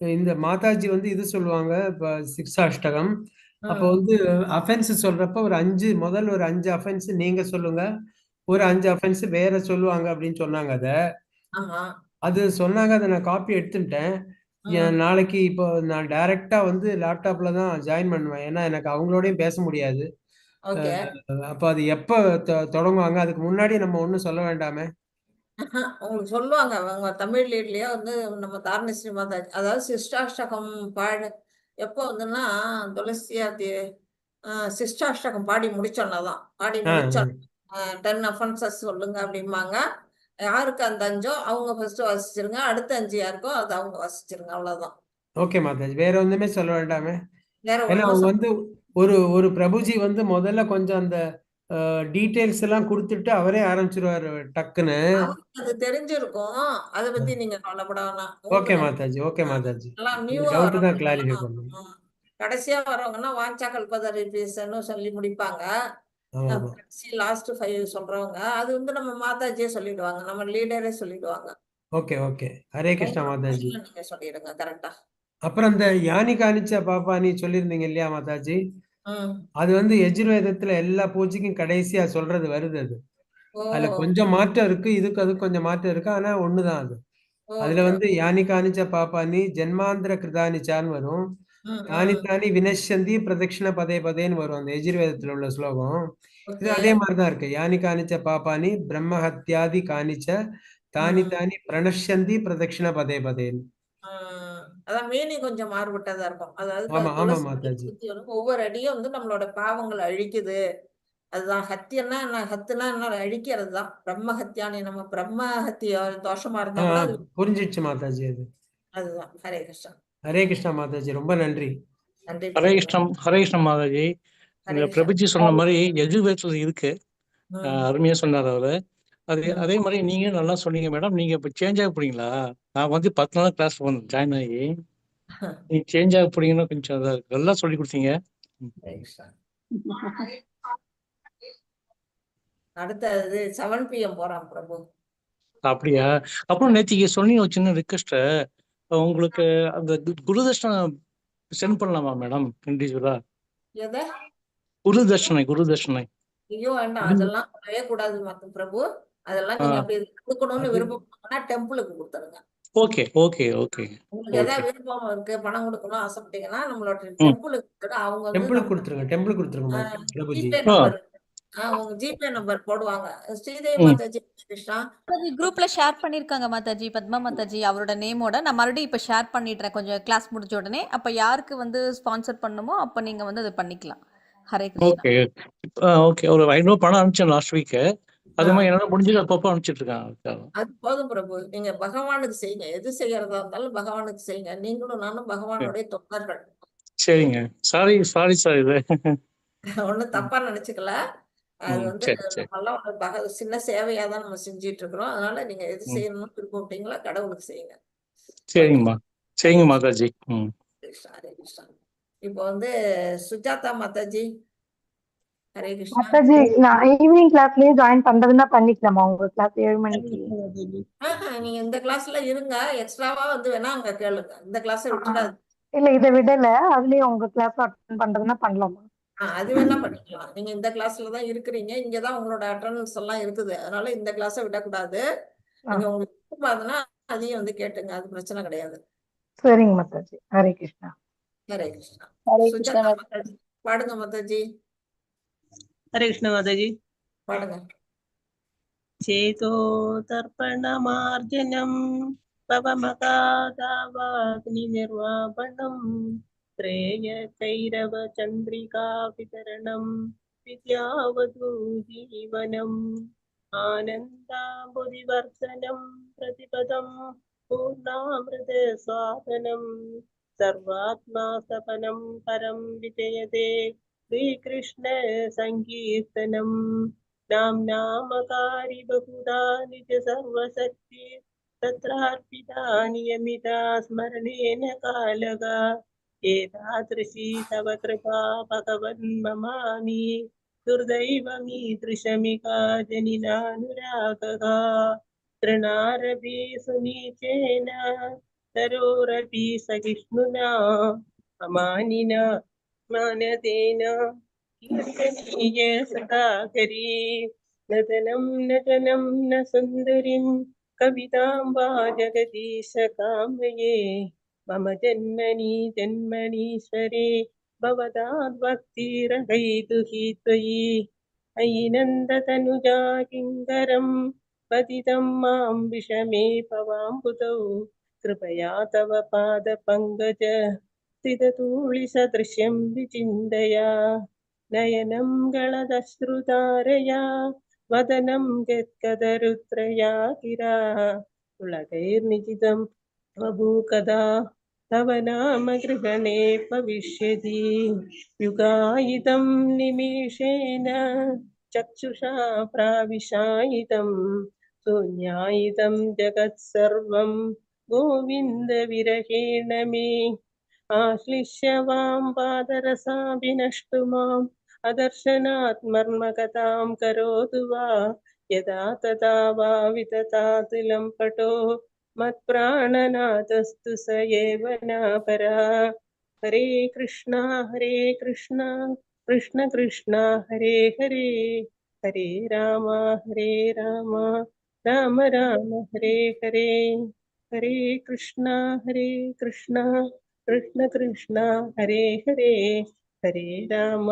இந்த மாதாஜி வந்து இது சொல்லுவாங்க, இப்ப சிக்ஷாஷ்டகம். அப்ப வந்து அஃபென்ஸ் சொல்றப்ப முதல் ஒரு 5 அஃபென்ஸ் நீங்க சொல்லுங்க, ஒரு 5 அஃபென்ஸ் வேற சொல்லுவாங்க அப்படின்னு சொன்னாங்க. அது சொன்னாங்க. அதை நான் காப்பி எடுத்துட்டேன். நாளைக்கு இப்போ நான் டைரக்டா வந்து லேப்டாப்ல தான் ஜாயின் பண்ணுவேன். ஏன்னா எனக்கு அவங்களோடயும் பேச முடியாது. அப்ப அது எப்ப தொடங்குவாங்க? அதுக்கு முன்னாடி நம்ம ஒண்ணும் சொல்ல வேண்டாமே? உங்களுக்கு சொல்லுவாங்க. அவங்க தமிழ் லீட்லயே வந்து நம்ம தாரணி ஸ்ரீ மாதாஜி, அதாவது சிஷ்டாஷ்டகம் பாடு எப்போ வந்துன்னா துளசியாத்தி சிஷ்டாஷ்டகம் பாடி முடிச்சோன்னதான். பாடி முடிச்சோம் 10 அஃபென்சஸ் சொல்லுங்க அப்படிம்பாங்க. யாருக்கு அந்த 5ஓ அவங்க ஃபர்ஸ்ட் வாசிச்சிருங்க, அடுத்த 5 யாருக்கோ அது அவங்க வாசிச்சிருங்க, அவ்வளவுதான். ஓகே மாதாஜி. வேற ஒண்ணுமே சொல்ல வேண்டாமே? வேற ஏன்னா ஒண்ணும் அவங்க வந்து ஒரு பிரபுஜி வந்து முதல்ல கொஞ்சம் அந்த டீடைல்ஸ் எல்லாம் கொடுத்துட்டு அவரே ஆரம்பிச்சிருவாரு டக்குன்னு. அவருக்கு அது தெரிஞ்சிருக்கும். அதை பத்தி நீங்க கவலைப்பட வேணாம். ஓகே மாதாஜி. ஓகே மாதாஜி. எல்லாம் இந்த நியூவா டவுட் தான் வரவங்க கிளாரிஃபை பண்ணணும். கடைசியா வரவங்கன்னா வாஞ்சா கல்பதரின்னு சொல்லி முடிப்பாங்க. ஆமா. கடைசி லாஸ்ட் 5 சொல்றவங்க அது வந்து நம்ம மாதாஜியே சொல்லிடுவாங்க, நம்ம லீடரே சொல்லிடுவாங்க. Okay okay. ஹரே கிருஷ்ணா மாதாஜி. நீங்க சொல்லிடுங்க கரெக்டா. அப்புறம் இந்த யானி காணிச்ச பாப்பானி சொல்லியிருந்தீங்க இல்லையா மாதாஜி? அது வந்து எஜுர்வேதத்துல எல்லா பூஜைக்கும் கடைசியா சொல்றது வருது. அது அதுல கொஞ்சம் மாற்றம் இருக்கு, இதுக்கு அது கொஞ்சம் மாற்றம் இருக்கு, ஆனா ஒண்ணுதான் அது. அதுல வந்து யானி காணிச்ச பாப்பானி ஜென்மாந்திர கிருதானிச்சான்னு வரும். தானி தானி வினஷ்யந்தி பிரதட்சிண பதே பதேன்னு வரும் அந்த எஜுர்வேதத்துல உள்ள ஸ்லோகம். இது அதே மாதிரிதான் இருக்கு. யானி காணிச்ச பாப்பானி பிரம்மஹத்யாதி காணிச்ச தானி தானி பிரணஷ்யந்தி பிரதட்சிண பதே பதேன்னு. அதான் மீனிங் கொஞ்சம் மாறுபட்டதா இருக்கும். அதாவது ஆமா ஆமா மாதாஜி. ஒவ்வொரு அடியும் வந்து நம்மளோட பாவங்களை அழிக்குது. அதுதான் ஹத்தியன்னா என்ன, ஹத்துனா என்ன, அழிக்கிறது தான். பிரம்ம ஹத்தியானி, நம்ம பிரம்ம ஹத்திய தோஷமா இருந்தா கூட அது புரிஞ்சிடுச்சு மாதாஜி. அதுதான். ஹரே கிருஷ்ணா. ஹரே கிருஷ்ணா மாதாஜி. ரொம்ப நன்றி. நன்றி. ஹரே கிருஷ்ணம் மாதாஜி. இந்த பிரபுஜி சொன்ன மாதிரி எஜுர்வேதத்துல இருக்கு. அருமையா சொன்னார் அவரு. அதே மாதிரி நீங்க நல்லா சொன்னீங்க மேடம். நீங்க இப்ப சேஞ்ச் ஆக போறீங்களா? நான் வந்து 10 நாள் கிளாஸ் ஜாயின் ஆகி நீங்க சேஞ்ச் ஆக போறீங்கன்னா கொஞ்சம் நல்லா சொல்லி கொடுத்தீங்க. அடுத்தது 7 PM போறான் பிரபு. அப்படியா? அப்புறம் நேத்திக்கு சொன்னீங்க ஒரு சின்ன ரிக்வெஸ்ட். உங்களுக்கு அந்த குருதர்ஷனை சென்ட் பண்ணலாமா மேடம் இண்டிவிஜுவலா? எதை? குருதர்ஷனை. ஐயோ வேண்டாம், அதெல்லாம் பண்ணவே கூடாது பிரபு. அதெல்லாம் நீங்க அப்படி கொடுக்கணும்னு விருப்பப்பட்டீங்கன்னா டெம்பிளுக்கு கொடுத்துருங்க. ஓகே ஓகே ஓகே உங்களுக்கு ஓகே. ஏதாவது விருப்பம் இருக்கு, பணம் கொடுக்கணும் ஆசைப்பட்டீங்கன்னா நம்மளோட ம். டெம்பிளுக்கு அவங்க வந்து டெம்பிளுக்கு கொடுத்துருங்க பிரபுஜி. ஜிபே நம்பர் உங்க ஜிபே நம்பர் போடுவாங்க. ஸ்ரீதேவி ம். மாதாஜி கிருஷ்ணா குரூப்ல ஷேர் பண்ணிருக்காங்க மாதாஜி, பத்மா மாதாஜி அவரோட நேமோட. நான் மறுபடியும் இப்ப ஷேர் பண்ணிடுறேன் கொஞ்சம் கிளாஸ் முடிஞ்ச உடனே. அப்ப யாருக்கு வந்து ஸ்பான்சர் பண்ணுமோ அப்ப நீங்க வந்து அதை பண்ணிக்கலாம். ஹரே கிருஷ்ணா. Okay okay. ஒரு 500 பணம் அனுப்பிச்சேன் லாஸ்ட் வீக். அது மாதிரி என்னால முடிஞ்சது அப்பப்போ அனுப்பிச்சிட்டு இருக்காங்க. அது போதும் பிரபு. நீங்க பகவானுக்கு செய்யுங்க. எது செய்யறதா இருந்தாலும் பகவானுக்கு செய்யுங்க. நீங்களும் நானும் பகவானுடைய தொண்டர்கள். சரிங்க. சாரி சார் இது. ஒண்ணும் தப்பா நினைச்சுக்கல. அது வந்து சரி சரி. நம்மெல்லாம் ஒரு சின்ன சேவையா தான் நம்ம செஞ்சிட்டு இருக்கிறோம். அதனால நீங்க எது செய்யணும்னு விருப்பப்பட்டீங்களோ கடவுளுக்கு செய்யுங்க. சரிங்கம்மா. சரிங்க மாதாஜி. கிருஷ்ணா ஹரே கிருஷ்ணா. இப்போ வந்து சுஜாதா மாதாஜி ஹரே கிருஷ்ணா. மாதாஜி நான் ஈவினிங் கிளாஸ்லயே ஜாயின் பண்றதுன்னா பண்ணிக்கலாமா உங்க கிளாஸ் 7 மணிக்கு? நீங்க இந்த கிளாஸ்ல இருங்க, எக்ஸ்ட்ராவா வந்து வேணா அங்க கேளுங்க. இந்த கிளாஸை விட்டுடாது. இல்ல இதை விடல, அதுலயே உங்க கிளாஸ் அட்டெண்ட் பண்றதுன்னா பண்ணலாமா? அது வேணா பண்ணிக்கலாம். நீங்க இந்த கிளாஸ்ல தான் இருக்கிறீங்க, இங்கதான் உங்களோட அட்டெண்டன்ஸ் எல்லாம் இருக்குது. அதனால இந்த கிளாஸை விடக்கூடாது. நீங்க உங்களுக்கு விருப்பமாதுன்னா அதையும் வந்து கேட்டுங்க, அது பிரச்சனை கிடையாது. சரிங்க மாதாஜி. ஹரே கிருஷ்ணா. ஹரே கிருஷ்ணா. ஹரே சுஜாதா கிருஷ்ணா. மாதாஜி பாடுங்க மாதாஜி. ஹரே கிருஷ்ண மாதாஜி. பாடுங்க. சேதோ தர்ப்பணமார்ஜனம் பவமகாதாவாக்னி நிர்வாபணம் த்ரேய கைரவ சந்திரிகா விதரணம் வித்யாவது ஜீவனம் ஆனந்தாம்புதிவர்சனம் பிரதிபதம் பூர்ணாமிருத சாதனம் சர்வாத்மா சபனம் பரம் விஜயதே ஸ்ரீகிருஷ்ண சங்கீர்த்தனம் नामकारि बहुधा निज सर्वशक्ति तत्रार्पिता नियमिता स्मरणेन कालगा एतादृशी तव कृपा भगवन् ममामि दुर्दैवमीदृशमिका जनिनानुरागः तृणारपि सुनीचेन तरोरपि सहिष्णुना अमानिना मानदेन कीर्तनीय सदा करी नदनं नटनं न सुन्दरीं कवितां वा जगदीश कामये मम जन्मनि जन्मनीश्वरे भवदाद्भक्तिरहैतुहि त्वयि अयि नन्दतनुजा किङ्करं पतितं मां विषमे भवाम्बुधौ कृपया तव पादपङ्कज स्थिततूलिसदृश्यं विचिन्तया नयनं गलदश्रुतारया वदनं गद्गदरुद्रया गिरा उलगैर्निजितं वभूकदा तव नाम गृहणे भविष्यति युगायितं निमेषेण चक्षुषा प्राविशायितं शून्यायितं जगत्सर्वं गोविन्दविरहेण मे आश्लिष्य वां पादरसाभिनष्टु माम् अदर्शनात् मर्मकथां करोतु वा यदा तदा वा विततातुलं पटो मत्प्राणनाथस्तु स एव नापरा हरे कृष्णा कृष्ण कृष्ण हरे हरे हरे राम राम राम हरे हरे हरे कृष्ण कृष्ण कृष्ण हरे हरे हरे राम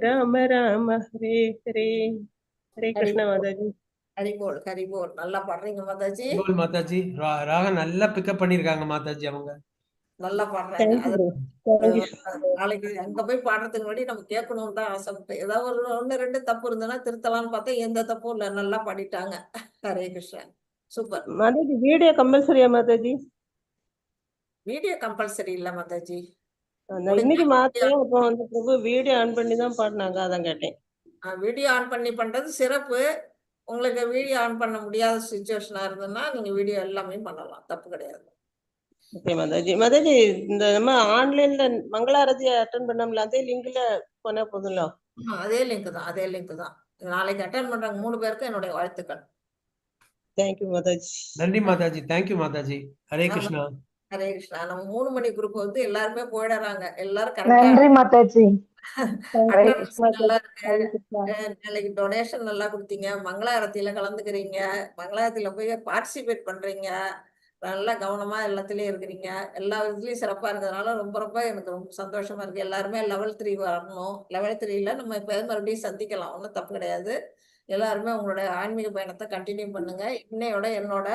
राम राम हरे हरे हरे कृष्ण माताजी. ஹரிபோல் ஹரிபோல். நல்லா பாடுறீங்க மாதாஜி. மாதாஜி ராகம் நல்லா பிக்கப் பண்ணிருக்காங்க மாதாஜி. அவங்க நல்லா பாடுறாங்க. நாளைக்கு அங்க போய் பாடுறதுக்கு முன்னாடி நம்ம கேட்கணும் தான் ஆசைப்பட்டேன். ஏதாவது ஒரு 1-2 தப்பு இருந்ததுன்னா திருத்தலாம்னு பார்த்தா எந்த தப்பும் இல்ல, நல்லா பாடிட்டாங்க. ஹரே கிருஷ்ணா. சூப்பர். மாதாஜி வீடியோ கம்பல்சரியா மாதாஜி? வீடியோ கம்பல்சரி இல்ல மாதாஜி. இன்னைக்கு மாத்தேன். அப்போ வந்து பிரபு வீடியோ ஆன் பண்ணி தான் பாடினாங்க, அதான் கேட்டேன். வீடியோ ஆன் பண்ணி பண்றது சிறப்பு. உங்களுக்கு வீடியோ ஆன் பண்ண முடியாத சுச்சுவேஷனா இருந்ததுன்னா நீங்க வீடியோ எல்லாமே பண்ணலாம், தப்பு கிடையாது. ஓகே மாதாஜி. மாதாஜி இந்த நம்ம ஆன்லைன்ல மங்களாரதி அட்டென்ட் பண்ணோம்ல, அதே லிங்க்ல போனா போதும்ல? அதே லிங்க் தான், அதே லிங்க் தான். நாளைக்கு அட்டென்ட் பண்றாங்க 3 பேருக்கு என்னுடைய வாழ்த்துக்கள். தேங்க்யூ மாதாஜி. நன்றி மாதாஜி. தேங்க்யூ மாதாஜி. ஹரே கிருஷ்ணா. ஹரே கிருஷ்ணா. நம்ம 3 மணி குரூப் வந்து எல்லாருமே போயிடுறாங்க. எல்லாரும் கரெக்டா நன்றி மாதாஜி. ஹரே அட்டண்டன்ஸ் கிருஷ்ணா நல்லா சார். இருக்கு. ஹரே கிருஷ்ணா. நாளைக்கு டொனேஷன் நல்லா கொடுத்தீங்க. மங்களாரத்தியில கலந்துக்கிறீங்க. மங்களாரத்தியில போய் பார்ட்டிசிபேட் பண்றீங்க. நல்லா கவனமா எல்லாத்துலயும் இருக்கிறீங்க. எல்லா விதத்துலயும் சிறப்பா இருக்கிறதுனால ரொம்ப ரொம்ப எனக்கு ரொம்ப சந்தோஷமா இருக்கு. எல்லாருமே லெவல் 3 வரணும். லெவல் 3ல நம்ம இப்ப மறுபடியும் சந்திக்கலாம். ஒன்றும் தப்பு கிடையாது. எல்லாருமே உங்களோட ஆன்மீக பயணத்தை கண்டினியூ பண்ணுங்க. என்னோட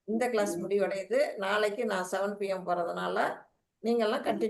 இந்த கிளாஸ் முடிவடையுது. நாளைக்கு நான் 7 PM போறதுனால நீங்கெல்லாம் கண்டினியூ